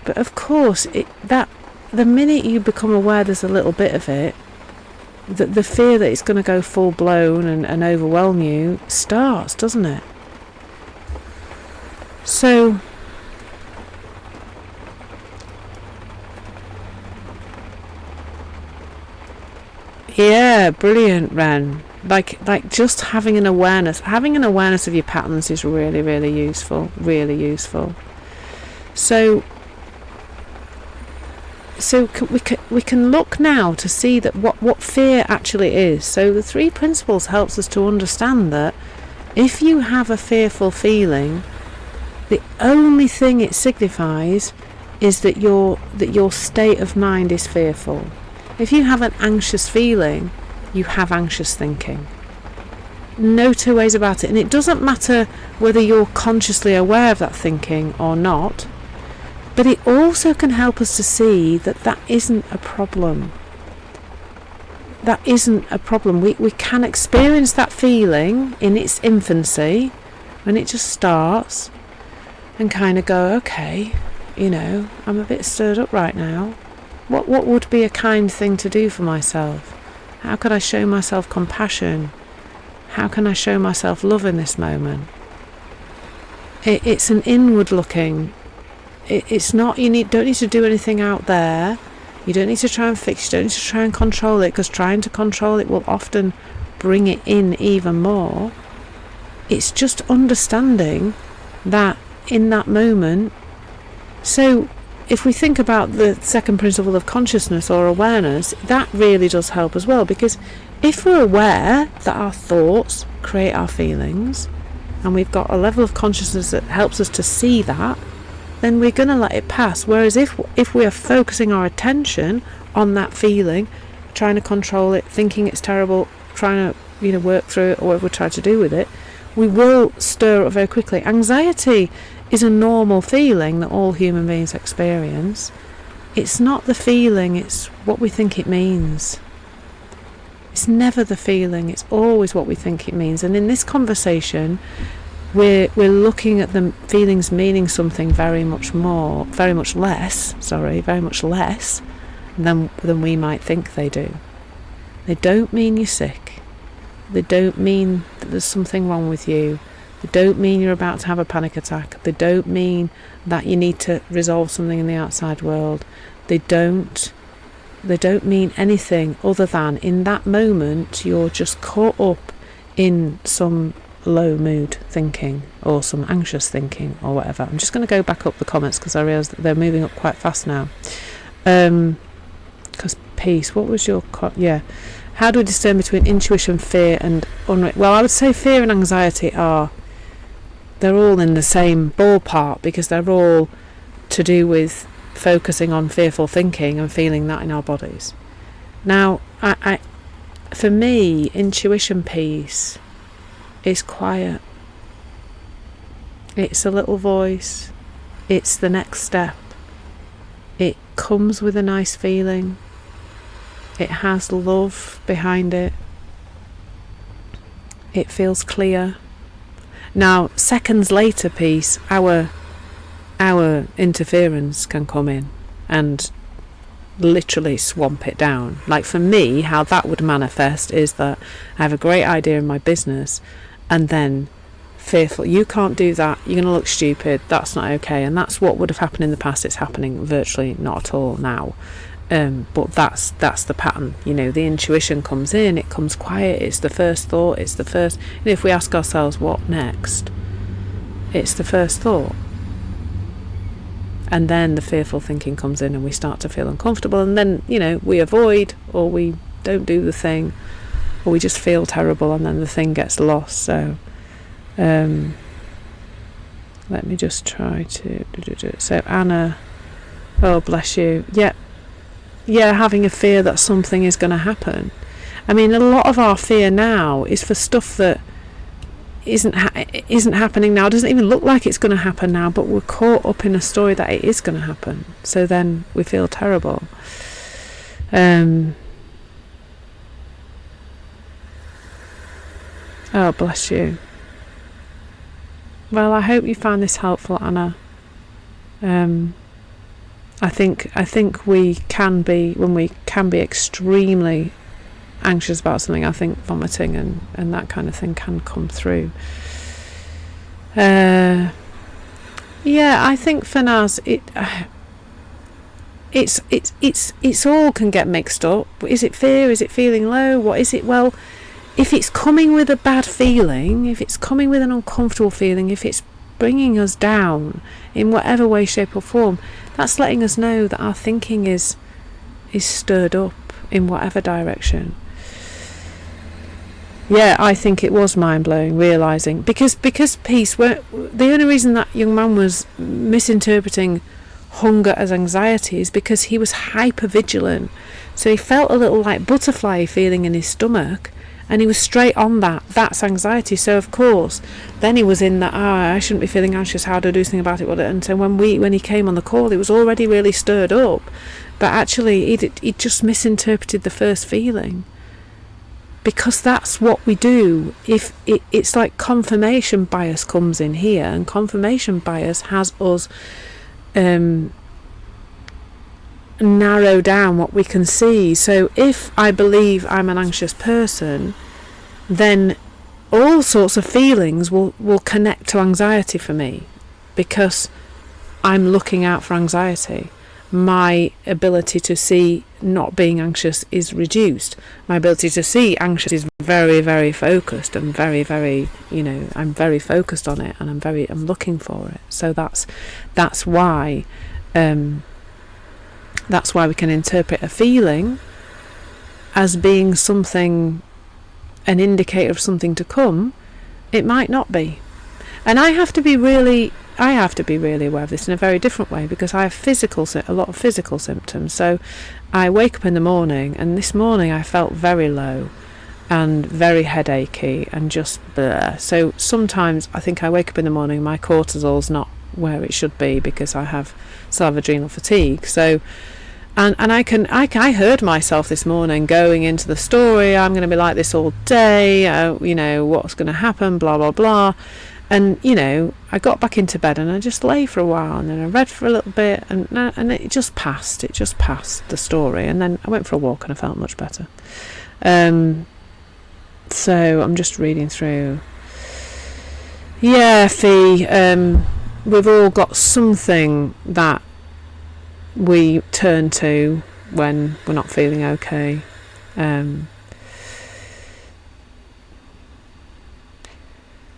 But of course, the minute you become aware there's a little bit of it, the fear that it's going to go full blown and overwhelm you starts, doesn't it? So yeah, brilliant, Ren. Like just having an awareness of your patterns is really, really useful. So we can look now to see that what fear actually is. So the 3 principles helps us to understand that if you have a fearful feeling, the only thing it signifies is that your state of mind is fearful. If you have an anxious feeling, you have anxious thinking. No two ways about it. And it doesn't matter whether you're consciously aware of that thinking or not, but it also can help us to see that isn't a problem. That isn't a problem. We can experience that feeling in its infancy, when it just starts, and kind of go, okay, I'm a bit stirred up right now. What would be a kind thing to do for myself? How could I show myself compassion? How can I show myself love in this moment? It's an inward looking. It's not, don't need to do anything out there. You don't need to try and fix, you don't need to try and control it, because trying to control it will often bring it in even more. it's just understanding that in that moment. So if we think about the second principle of consciousness or awareness, that really does help as well, because if we're aware that our thoughts create our feelings, and we've got a level of consciousness that helps us to see that, then we're going to let it pass. Whereas if we are focusing our attention on that feeling, trying to control it, thinking it's terrible, trying to work through it, or whatever we try to do with it, we will stir up very quickly. Anxiety is a normal feeling that all human beings experience. It's not the feeling, it's what we think it means. It's never the feeling, it's always what we think it means. And in this conversation, we're looking at the feelings meaning something very much less than we might think they do. They don't mean you're sick. They don't mean that there's something wrong with you. They don't mean you're about to have a panic attack. They don't mean that you need to resolve something in the outside world. They don't mean anything other than in that moment you're just caught up in some low mood thinking or some anxious thinking or whatever. I'm just going to go back up the comments because I realise that they're moving up quite fast now. Because peace, what was your how do we discern between intuition, fear and well, I would say fear and anxiety they're all in the same ballpark, because they're all to do with focusing on fearful thinking and feeling that in our bodies. Now, I for me, intuition piece is quiet. It's a little voice. It's the next step. It comes with a nice feeling. It has love behind it. It feels clear. Now, seconds later, piece, our interference can come in and literally swamp it down. Like for me, how that would manifest is that I have a great idea in my business, and then fearful, you can't do that, you're going to look stupid, that's not okay. And that's what would have happened in the past. It's happening virtually not at all now. But that's the pattern. The intuition comes in, it comes quiet, it's the first thought, it's the first, if we ask ourselves what next, it's the first thought, and then the fearful thinking comes in and we start to feel uncomfortable, and then we avoid, or we don't do the thing, or we just feel terrible, and then the thing gets lost. So let me just try to so Anna, oh bless you, having a fear that something is going to happen. I mean, a lot of our fear now is for stuff that isn't happening now. It doesn't even look like it's going to happen now, but we're caught up in a story that it is going to happen. So then we feel terrible. Oh, bless you. Well, I hope you found this helpful, Anna. I think we can be, when we can be extremely anxious about something, I think vomiting and that kind of thing can come through. I think for Naz, it's all can get mixed up. Is it fear? Is it feeling low? What is it? Well, if it's coming with a bad feeling, if it's coming with an uncomfortable feeling, if it's bringing us down in whatever way, shape or form, that's letting us know that our thinking is stirred up in whatever direction. I think it was mind-blowing realising, because peace, the only reason that young man was misinterpreting hunger as anxiety is because he was hyper vigilant. So he felt a little like butterfly feeling in his stomach, and he was straight on that's anxiety. So of course then he was in that, I shouldn't be feeling anxious, how do I do something about it? And so when he came on the call, it was already really stirred up, but actually he just misinterpreted the first feeling, because that's what we do. If it's like confirmation bias comes in here, and confirmation bias has us narrow down what we can see. So if I believe I'm an anxious person, then all sorts of feelings will connect to anxiety for me, because I'm looking out for anxiety. My ability to see not being anxious is reduced. My ability to see anxious is very, very focused and very, very, I'm very focused on it, and I'm looking for it. So that's why we can interpret a feeling as being something, an indicator of something to come. It might not be. And I have to be really aware of this in a very different way, because I have a lot of physical symptoms. So I wake up in the morning, and this morning I felt very low and very headachy and just bleh. So sometimes I think I wake up in the morning, my cortisol's not where it should be because I still have adrenal fatigue. So and I heard myself this morning going into the story, I'm going to be like this all day, what's going to happen, blah blah blah. And I got back into bed and I just lay for a while, and then I read for a little bit, and it just passed the story, and then I went for a walk and I felt much better. So I'm just reading through. Yeah, Fee, we've all got something that we turn to when we're not feeling okay.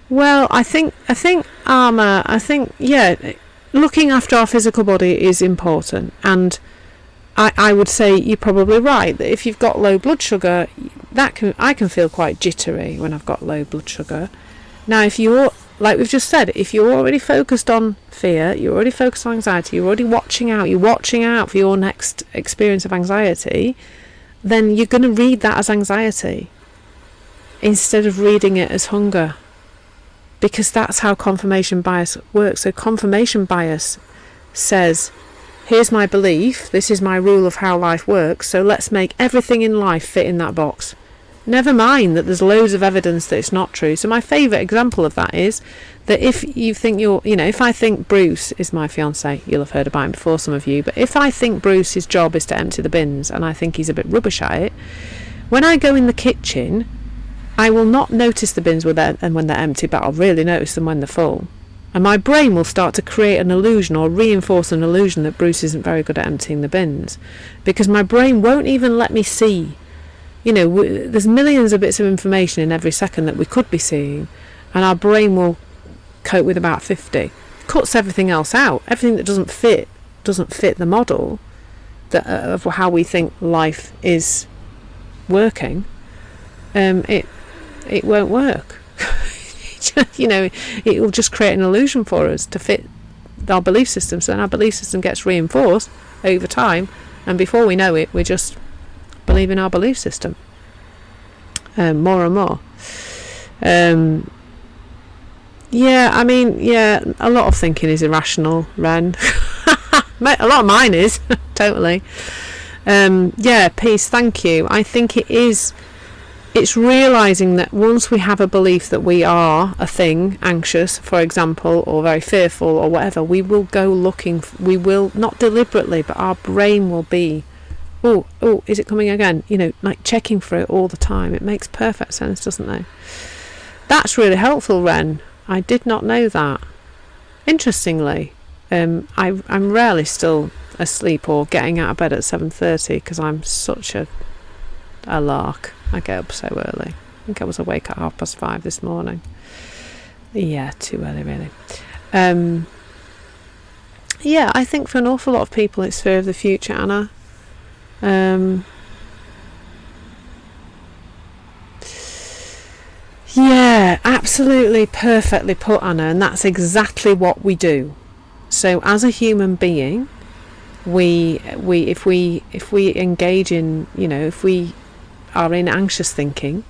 Well, I think looking after our physical body is important, and I would say you're probably right that if you've got low blood sugar, I can feel quite jittery when I've got low blood sugar. Now, if you're, like we've just said, if you're already focused on fear, you're already focused on anxiety, you're already watching out for your next experience of anxiety, then you're going to read that as anxiety instead of reading it as hunger. Because that's how confirmation bias works. So confirmation bias says, here's my belief, this is my rule of how life works, so let's make everything in life fit in that box. Never mind that there's loads of evidence that it's not true. So my favourite example of that is that if you think if I think Bruce is my fiance, you'll have heard about him before, some of you, but if I think Bruce's job is to empty the bins and I think he's a bit rubbish at it, when I go in the kitchen, I will not notice the bins when they're empty, but I'll really notice them when they're full. And my brain will start to create an illusion or reinforce an illusion that Bruce isn't very good at emptying the bins. Because my brain won't even let me see. There's millions of bits of information in every second that we could be seeing, and our brain will cope with about 50. Cuts everything else out. Everything that doesn't fit the model of how we think life is working. It won't work. It will just create an illusion for us to fit our belief system. So then our belief system gets reinforced over time, and before we know it, we're just believing our belief system more and more. A lot of thinking is irrational, Ren. A lot of mine is totally. Peace, thank you. I think it's realising that once we have a belief that we are a thing, anxious, for example, or very fearful or whatever, we will go looking, we will, not deliberately, but our brain will be, oh, is it coming again? Like checking for it all the time. It makes perfect sense, doesn't it? That's really helpful, Ren. I did not know that. Interestingly, I'm rarely still asleep or getting out of bed at 7:30 because I'm such a lark. I get up so early. I think I was awake at 5:30 this morning. Yeah, too early really. I think for an awful lot of people it's fear of the future, Anna. Absolutely perfectly put, Anna, and that's exactly what we do. So as a human being, if we engage in, if we are in anxious thinking,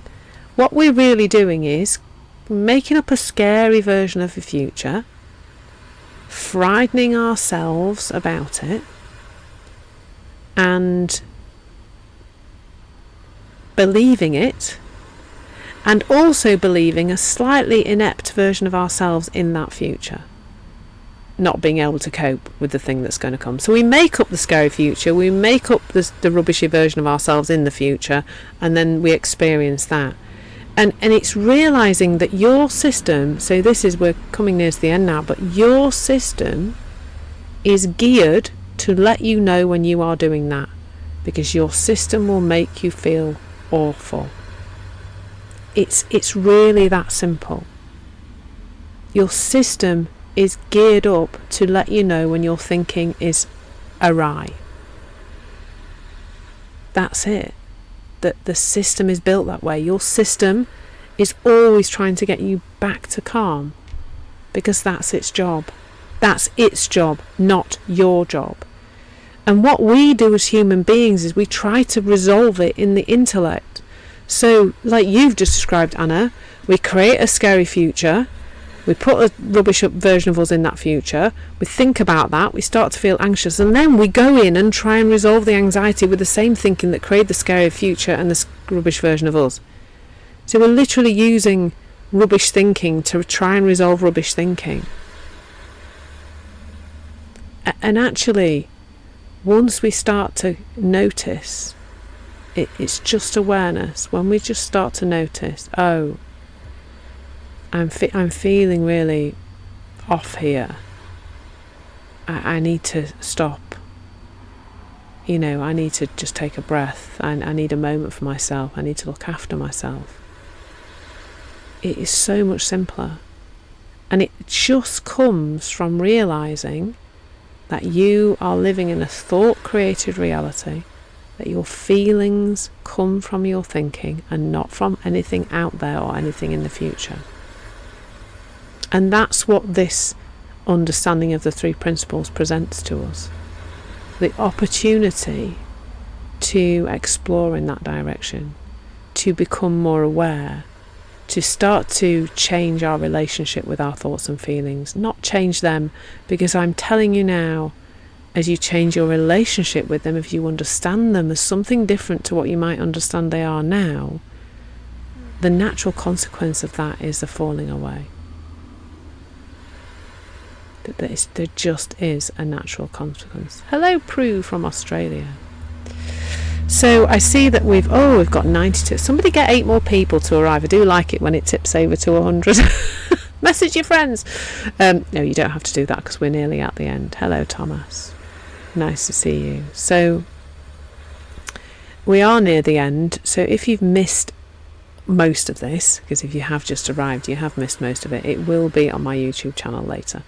what we're really doing is making up a scary version of the future, frightening ourselves about it, and believing it, and also believing a slightly inept version of ourselves in that future, not being able to cope with the thing that's going to come. So we make up the scary future, we make up the rubbishy version of ourselves in the future, and then we experience that. And it's realising that your system, so we're coming near to the end now, but your system is geared to let you know when you are doing that. because your system will make you feel awful. It's really that simple. Your system is geared up to let you know when your thinking is awry. That's it. That the system is built that way. Your system is always trying to get you back to calm, because that's its job. That's its job, not your job. And what we do as human beings is we try to resolve it in the intellect. So, like you've just described, Anna, we create a scary future, we put a rubbish up version of us in that future, we think about that, we start to feel anxious, and then we go in and try and resolve the anxiety with the same thinking that created the scary future and the rubbish version of us. So we're literally using rubbish thinking to try and resolve rubbish thinking. And actually, once we start to notice, it's just awareness. When we just start to notice, oh, I'm feeling really off here. I need to stop. I need to just take a breath. I need a moment for myself. I need to look after myself. It is so much simpler. And it just comes from realising that you are living in a thought-created reality, that your feelings come from your thinking and not from anything out there or anything in the future. And that's what this understanding of the three principles presents to us. The opportunity to explore in that direction, to become more aware, to start to change our relationship with our thoughts and feelings. Not change them, because I'm telling you now, as you change your relationship with them, if you understand them as something different to what you might understand they are now, the natural consequence of that is the falling away. There just is a natural consequence. Hello, Prue from Australia. So I see that we've got 92. Somebody get 8 more people to arrive. I do like it when it tips over to 100. Message your friends. No, you don't have to do that because we're nearly at the end. Hello, Thomas. Nice to see you. So we are near the end. So if you've missed most of this, because if you have just arrived, you have missed most of it, it will be on my YouTube channel later.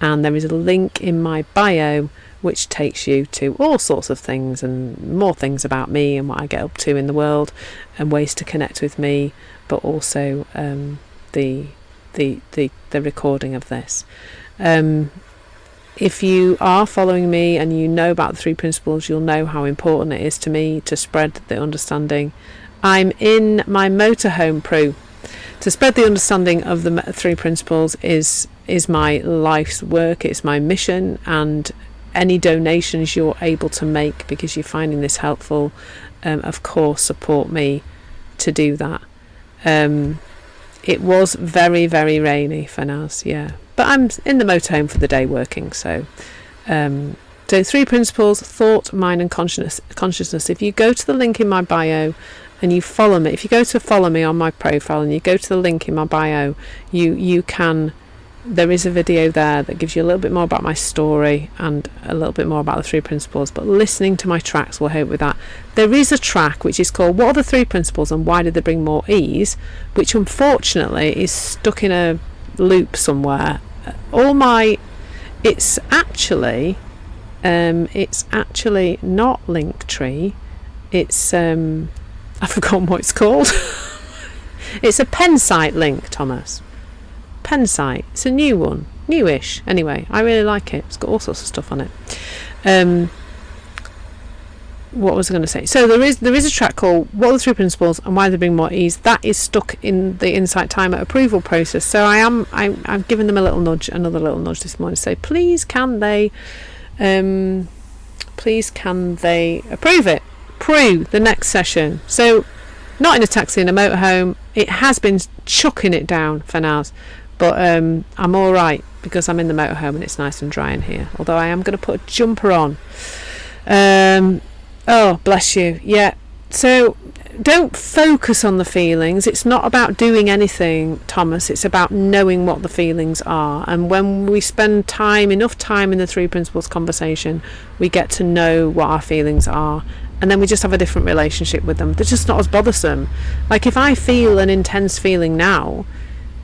And there is a link in my bio which takes you to all sorts of things and more things about me and what I get up to in the world and ways to connect with me, but also the recording of this. If you are following me and you know about the three principles, you'll know how important it is to me to spread the understanding. I'm in my motorhome, Prue. To spread the understanding of the three principles is my life's work. It's my mission, and any donations you're able to make because you're finding this helpful, of course, support me to do that. It was very, very rainy for Naz, yeah. But I'm in the motorhome for the day working, so... So three principles: thought, mind and consciousness. If you go to the link in my bio and you follow me, if you go to follow me on my profile and you go to the link in my bio, you can... There is a video there that gives you a little bit more about my story and a little bit more about the three principles, but listening to my tracks will help with that. There is a track which is called What Are the Three Principles and Why Did They Bring More Ease, which unfortunately is stuck in a loop somewhere. It's actually not Linktree. It's I've forgotten what it's called. It's a pen site link, Thomas. Pen site. It's a new one, newish. Anyway, I really like it. It's got all sorts of stuff on it. What was I going to say? So there is a track called What Are the Three Principles and Why They Bring More Ease. That is stuck in the Insight Timer approval process. So I've given them another little nudge this morning to say, please can they approve it? Approve the next session. So not in a taxi, in a motorhome. It has been chucking it down for now. But I'm all right because I'm in the motorhome and it's nice and dry in here. Although I am going to put a jumper on. Oh, bless you. Yeah. So don't focus on the feelings. It's not about doing anything, Thomas. It's about knowing what the feelings are. And when we spend enough time in the three principles conversation, we get to know what our feelings are. And then we just have a different relationship with them. They're just not as bothersome. Like if I feel an intense feeling now,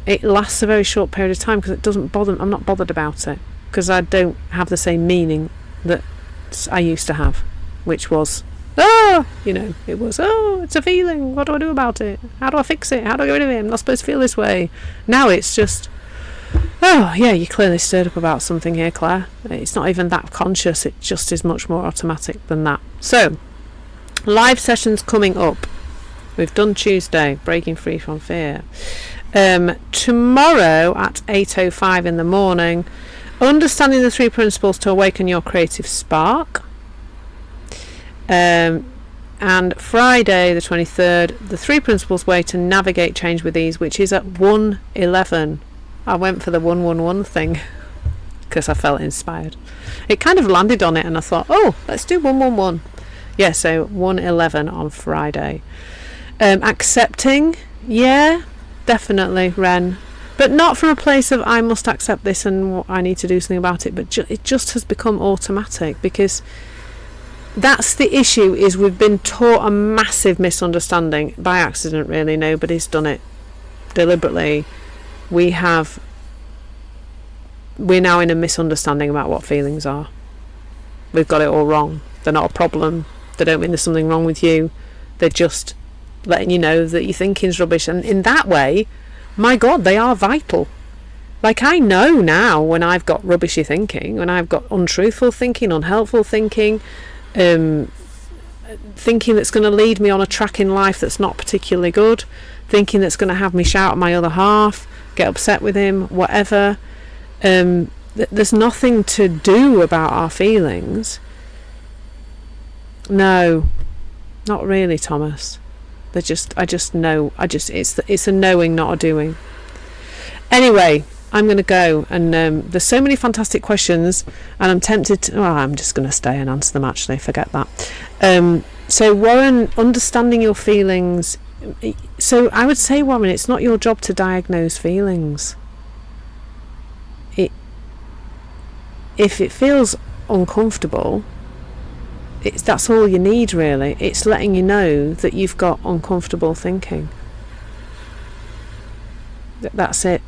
it lasts a very short period of time because it doesn't bother. I'm not bothered about it because I don't have the same meaning that I used to have, which was, it was, it's a feeling. What do I do about it? How do I fix it? How do I get rid of it? I'm not supposed to feel this way. Now it's just, you're clearly stirred up about something here, Claire. It's not even that conscious. It just is much more automatic than that. So, live sessions coming up. We've done Tuesday, Breaking Free from Fear. Tomorrow at 8:05 in the morning, Understanding the Three Principles to Awaken Your Creative Spark. And Friday the 23rd, the Three Principles Way to Navigate Change with Ease, which is at 1:11. I went for the 111 thing because I felt inspired. It kind of landed on it and I thought, let's do 111. Yeah, so 1:11 on Friday. Accepting, yeah, definitely, Ren. But not from a place of I must accept this and I need to do something about it, but it just has become automatic because that's the issue, is we've been taught a massive misunderstanding by accident, really. Nobody's done it deliberately. We're now in a misunderstanding about what feelings are. We've got it all wrong. They're not a problem. They don't mean there's something wrong with you. They're just letting you know that your thinking's rubbish, and in that way, my God, they are vital. Like, I know now when I've got rubbishy thinking, when I've got untruthful thinking, unhelpful thinking, thinking that's going to lead me on a track in life that's not particularly good, thinking that's going to have me shout at my other half, get upset with him, whatever. There's nothing to do about our feelings. No, not really, Thomas. I just know. It's a knowing, not a doing. Anyway, I'm going to go, and there's so many fantastic questions, and I'm tempted to, I'm just going to stay and answer them, actually, forget that. So Warren, understanding your feelings. So I would say, Warren, it's not your job to diagnose feelings. If it feels uncomfortable, that's all you need, really. It's letting you know that you've got uncomfortable thinking. That's it.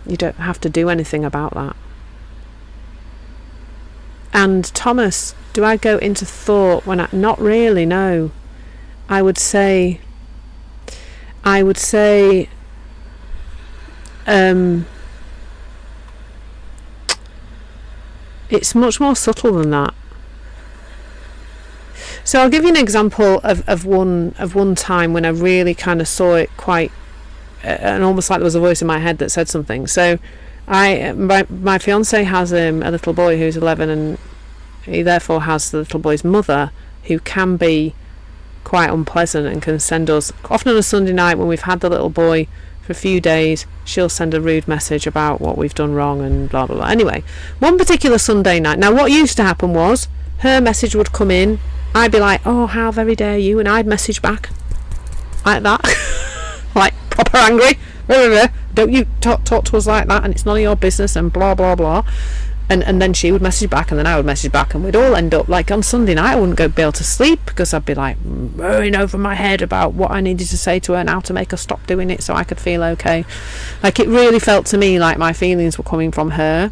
You don't have to do anything about that. And Thomas, do I go into thought when not really, no. I would say it's much more subtle than that. So I'll give you an example of one time when I really kind of saw it quite, and almost like there was a voice in my head that said something. So my fiance has a little boy who's 11, and he therefore has the little boy's mother, who can be quite unpleasant and can send us, often on a Sunday night when we've had the little boy for a few days, she'll send a rude message about what we've done wrong and blah blah blah. Anyway, one particular Sunday night, now what used to happen was her message would come in, I'd be like, oh, how very dare you, and I'd message back like that. Like proper angry. Don't you talk to us like that, and it's none of your business, and blah blah blah. And then she would message back, and then I would message back, and we'd all end up, like, on Sunday night I wouldn't be able to sleep because I'd be like worrying over my head about what I needed to say to her and how to make her stop doing it so I could feel okay. Like, it really felt to me like my feelings were coming from her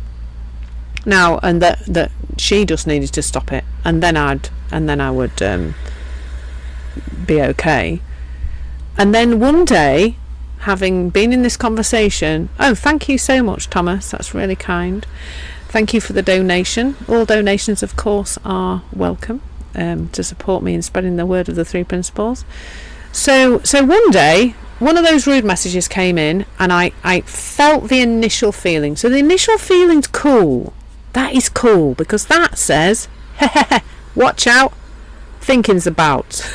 now, and that she just needed to stop it, and then I would be okay. And then one day, having been in this conversation, thank you so much, Thomas, that's really kind. Thank you for the donation. All donations, of course, are welcome to support me in spreading the word of the three principles. So one day, one of those rude messages came in, and I felt the initial feeling. So the initial feeling's cool. That is cool, because that says, watch out, thinking's about.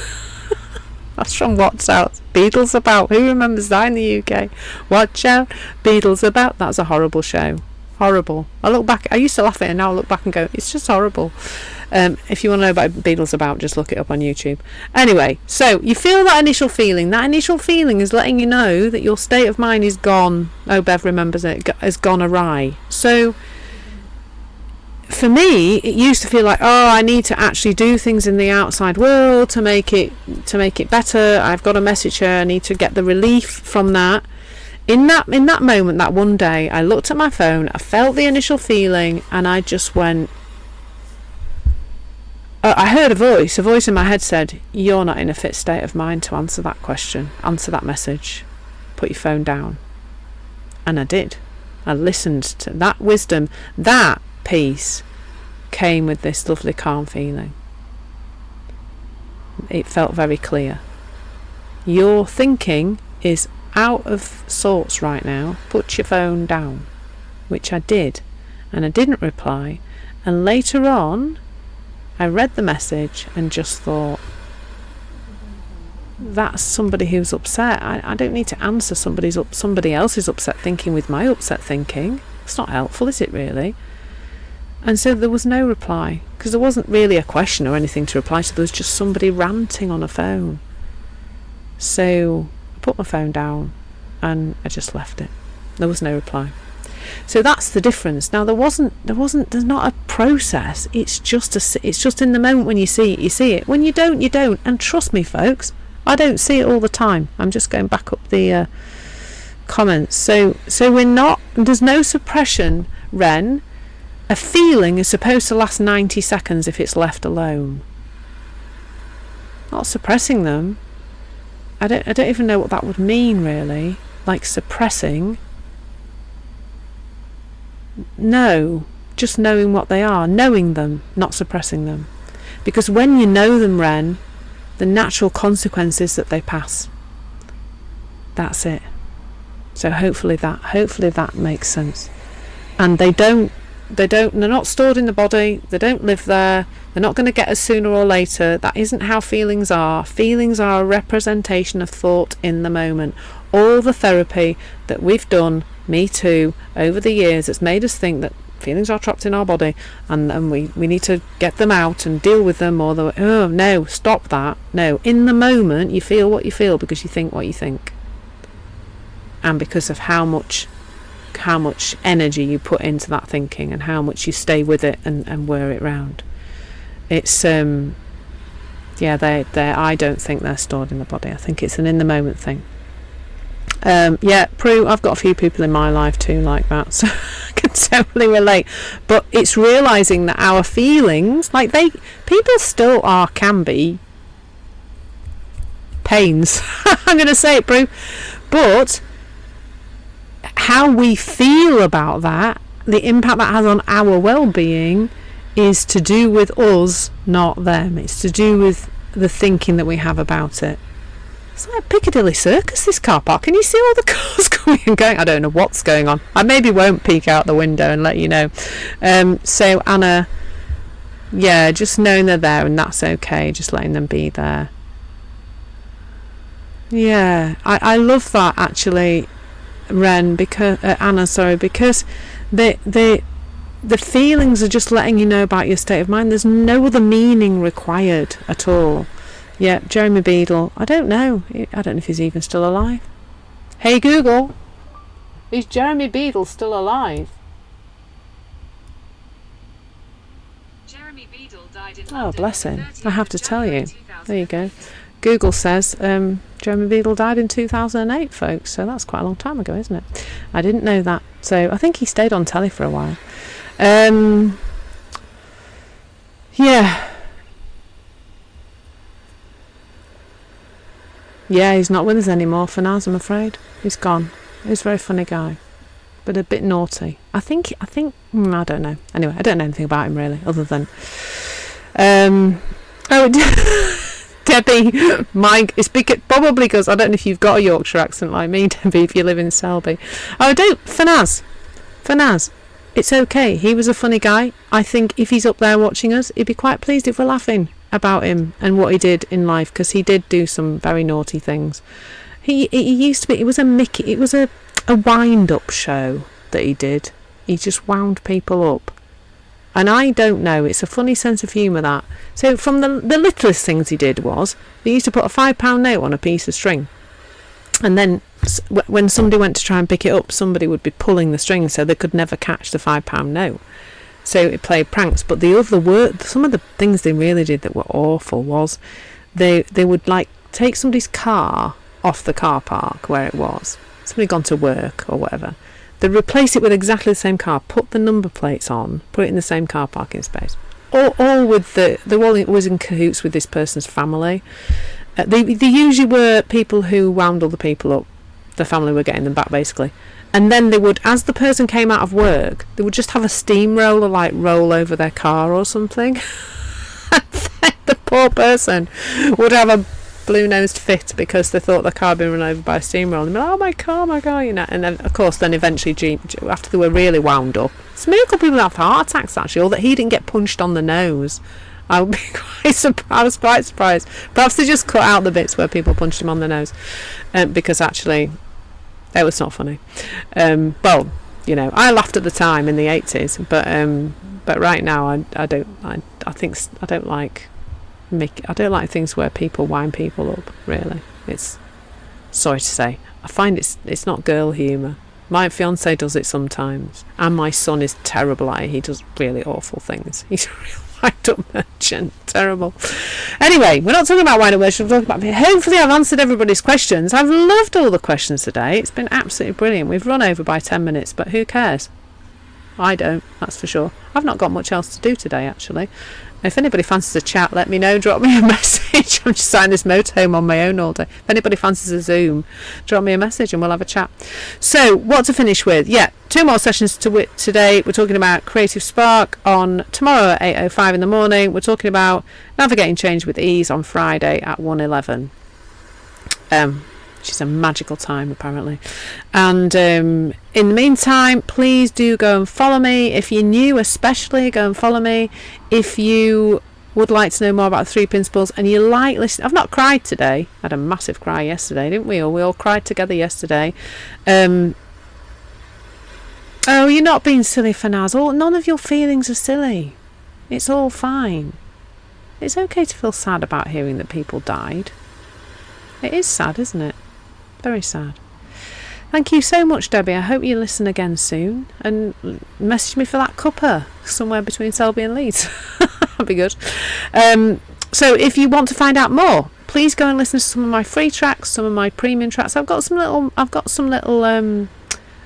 That's from What's Out. Beatles About. Who remembers that in the UK? Watch out, Beatles About. That's a horrible show. horrible. I used to laugh at it, and now I look back and go, it's just horrible. If you want to know about Beadle's About, just look it up on YouTube. Anyway, so you feel that initial feeling. That initial feeling is letting you know that your state of mind is gone. Oh, Bev remembers it, has gone awry. So for me, it used to feel like, oh, I need to actually do things in the outside world to make it better. I've got a message here. I need to get the relief from that. In that moment, that one day, I looked at my phone, I felt the initial feeling, and I just went, I heard a voice in my head said, you're not in a fit state of mind to answer that question, answer that message, put your phone down. And I did. I listened to that wisdom. That peace came with this lovely calm feeling. It felt very clear. Your thinking is out of sorts right now. Put your phone down. Which I did. And I didn't reply. And later on, I read the message and just thought, that's somebody who's upset. I don't need to answer somebody else's upset thinking with my upset thinking. It's not helpful, is it really? And so there was no reply, because there wasn't really a question or anything to reply to. There was just somebody ranting on a phone. So I put my phone down and I just left it. There was no reply. So that's the difference. Now there's not a process. It's just in the moment. When you see it, you see it. When you don't, you don't. And trust me, folks, I don't see it all the time. I'm just going back up the comments. So there's no suppression, Ren. A feeling is supposed to last 90 seconds if it's left alone. Not suppressing them. I don't even know what that would mean, really. Like suppressing. No, just knowing what they are, knowing them, not suppressing them. Because when you know them, Ren, the natural consequence is that they pass. That's it. So hopefully that makes sense. And they're not stored in the body, they don't live there, they're not going to get us sooner or later. That isn't how feelings are. Feelings are a representation of thought in the moment. All the therapy that we've done, me too, over the years, it's made us think that feelings are trapped in our body and we need to get them out and deal with them, or oh no, stop that. No, in the moment you feel what you feel because you think what you think, and because of how much energy you put into that thinking and how much you stay with it and wear it round. It's I don't think they're stored in the body. I think it's an in the moment thing. Prue, I've got a few people in my life too like that, so I can totally relate. But it's realising that our feelings, like people still can be pains. I'm going to say it, Prue. But how we feel about that, the impact that has on our well-being, is to do with us, not them. It's to do with the thinking that we have about it. It's like Piccadilly Circus, this car park. Can you see all the cars coming and going? I don't know what's going on. I maybe won't peek out the window and let you know. So Anna, just knowing they're there, and that's okay, just letting them be there. Yeah, I love that actually, Ren, because Anna, sorry, because the feelings are just letting you know about your state of mind. There's no other meaning required at all. Yeah, Jeremy Beadle. I don't know if he's even still alive. Hey Google, is Jeremy Beadle still alive? Jeremy Beadle died in London. Oh, bless him. I have to tell you. There you go. Google says Jeremy Beadle died in 2008, folks. So that's quite a long time ago, isn't it? I didn't know that. So I think he stayed on telly for a while. Yeah, he's not with us anymore for now, I'm afraid. He's gone. He's a very funny guy, but a bit naughty. I think. I don't know. Anyway, I don't know anything about him really, other than Debbie, Mike. It's probably because I don't know if you've got a Yorkshire accent like me, Debbie. If you live in Selby, Fanaz. It's okay. He was a funny guy. I think if he's up there watching us, he'd be quite pleased if we're laughing about him and what he did in life, because he did do some very naughty things. He used to be. It was a wind-up show that he did. He just wound people up. And I don't know, it's a funny sense of humour, that. So from the littlest things he did was, he used to put a £5 note on a piece of string. And then when somebody went to try and pick it up, somebody would be pulling the string so they could never catch the £5 note. So it played pranks. But some of the things they really did that were awful was they would like take somebody's car off the car park where it was. Somebody gone to work or whatever. They'd replace it with exactly the same car, put the number plates on, put it in the same car parking space. All with they were always in cahoots with this person's family. They usually were people who wound other people up. The family were getting them back, basically. And then they would, as the person came out of work, they would just have a steamroller like roll over their car or something. And then the poor person would have a blue-nosed fit because they thought the car had been run over by a steamroller. And they'd be like, oh my car, you know. And then, of course, eventually, after they were really wound up, it's a miracle people have heart attacks, actually, or that he didn't get punched on the nose. I would be I was quite surprised. Perhaps they just cut out the bits where people punched him on the nose, because actually, it was not funny. Well, you know, I laughed at the time in the 80s, but right now I don't like things where people wind people up. Really, it's, sorry to say, I find it's not girl humour. My fiance does it sometimes, and my son is terrible at it. He does really awful things. He's a real wind-up merchant. Terrible. Anyway, we're not talking about wind-up merchant. We're talking about. Hopefully, I've answered everybody's questions. I've loved all the questions today. It's been absolutely brilliant. We've run over by 10 minutes, but who cares? I don't. That's for sure. I've not got much else to do today, actually. If anybody fancies a chat, let me know. Drop me a message. I'm just sat in this motorhome on my own all day. If anybody fancies a Zoom, drop me a message and we'll have a chat. So, what to finish with? Yeah, 2 more sessions today. We're talking about Creative Spark on tomorrow at 8:05 in the morning. We're talking about Navigating Change with Ease on Friday at 1:11. Which is a magical time, apparently. And in the meantime, please do go and follow me. If you're new, especially, go and follow me. If you would like to know more about the 3 principles and you like listening, I've not cried today. I had a massive cry yesterday, didn't we? We all cried together yesterday. Oh, you're not being silly, Fanaz. None of your feelings are silly. It's all fine. It's okay to feel sad about hearing that people died. It is sad, isn't it? Very sad. Thank you so much, Debbie. I hope you listen again soon and message me for that cuppa somewhere between Selby and Leeds. That'd be good. So if you want to find out more, please go and listen to some of my free tracks, some of my premium tracks. I've got some little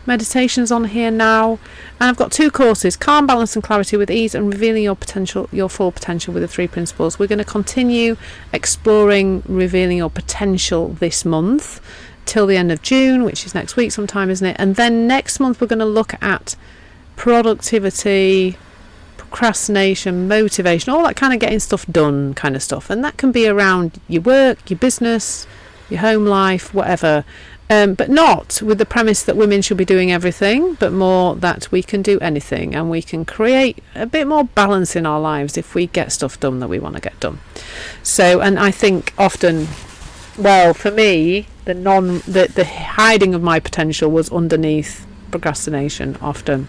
meditations on here now, and I've got 2 courses: Calm, Balance and Clarity with Ease, and Revealing Your Full Potential with the 3 principles. We're going to continue exploring revealing your potential this month till the end of June, which is next week sometime, isn't it? And then next month we're going to look at productivity, procrastination, motivation, all that kind of getting stuff done kind of stuff. And that can be around your work, your business, your home life, whatever. But not with the premise that women should be doing everything, but more that we can do anything and we can create a bit more balance in our lives if we get stuff done that we want to get done. So, and I think often, well, for me, the hiding of my potential was underneath procrastination often.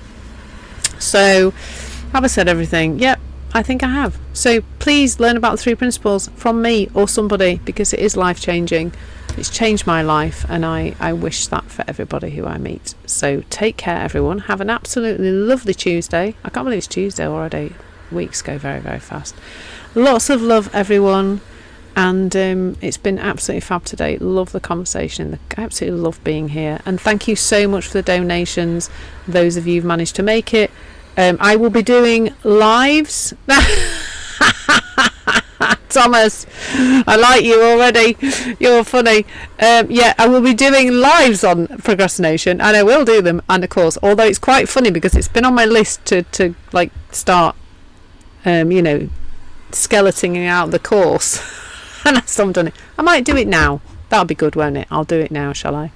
So, have I said everything? Yep, I think I have. So please learn about the 3 principles from me or somebody, because it is life-changing. It's changed my life, and I wish that for everybody who I meet. So take care, everyone. Have an absolutely lovely Tuesday. I can't believe it's Tuesday already. Weeks go very, very fast. Lots of love, everyone. And it's been absolutely fab today. Love the conversation. I absolutely love being here. And thank you so much for the donations, those of you who've managed to make it. I will be doing lives. Thomas, I like you already. You're funny. Yeah, I will be doing lives on procrastination, and I will do them. And of course, although it's quite funny because it's been on my list to like start, skeleting out the course. And I still haven't done it. I might do it now. That'll be good, won't it? I'll do it now, shall I?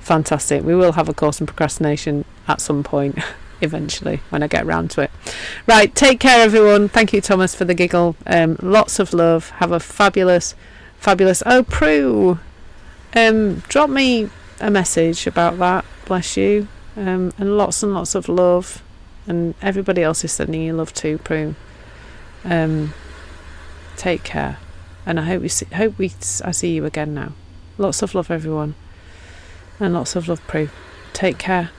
Fantastic. We will have a course on procrastination at some point, eventually, when I get round to it. Right, take care, everyone. Thank you, Thomas, for the giggle. Lots of love. Have a fabulous. Oh, Prue. Drop me a message about that. Bless you. and lots of love, and everybody else is sending you love too, Prue. Take care, and I I see you again now. Lots of love, everyone, and lots of love, Prue. Take care.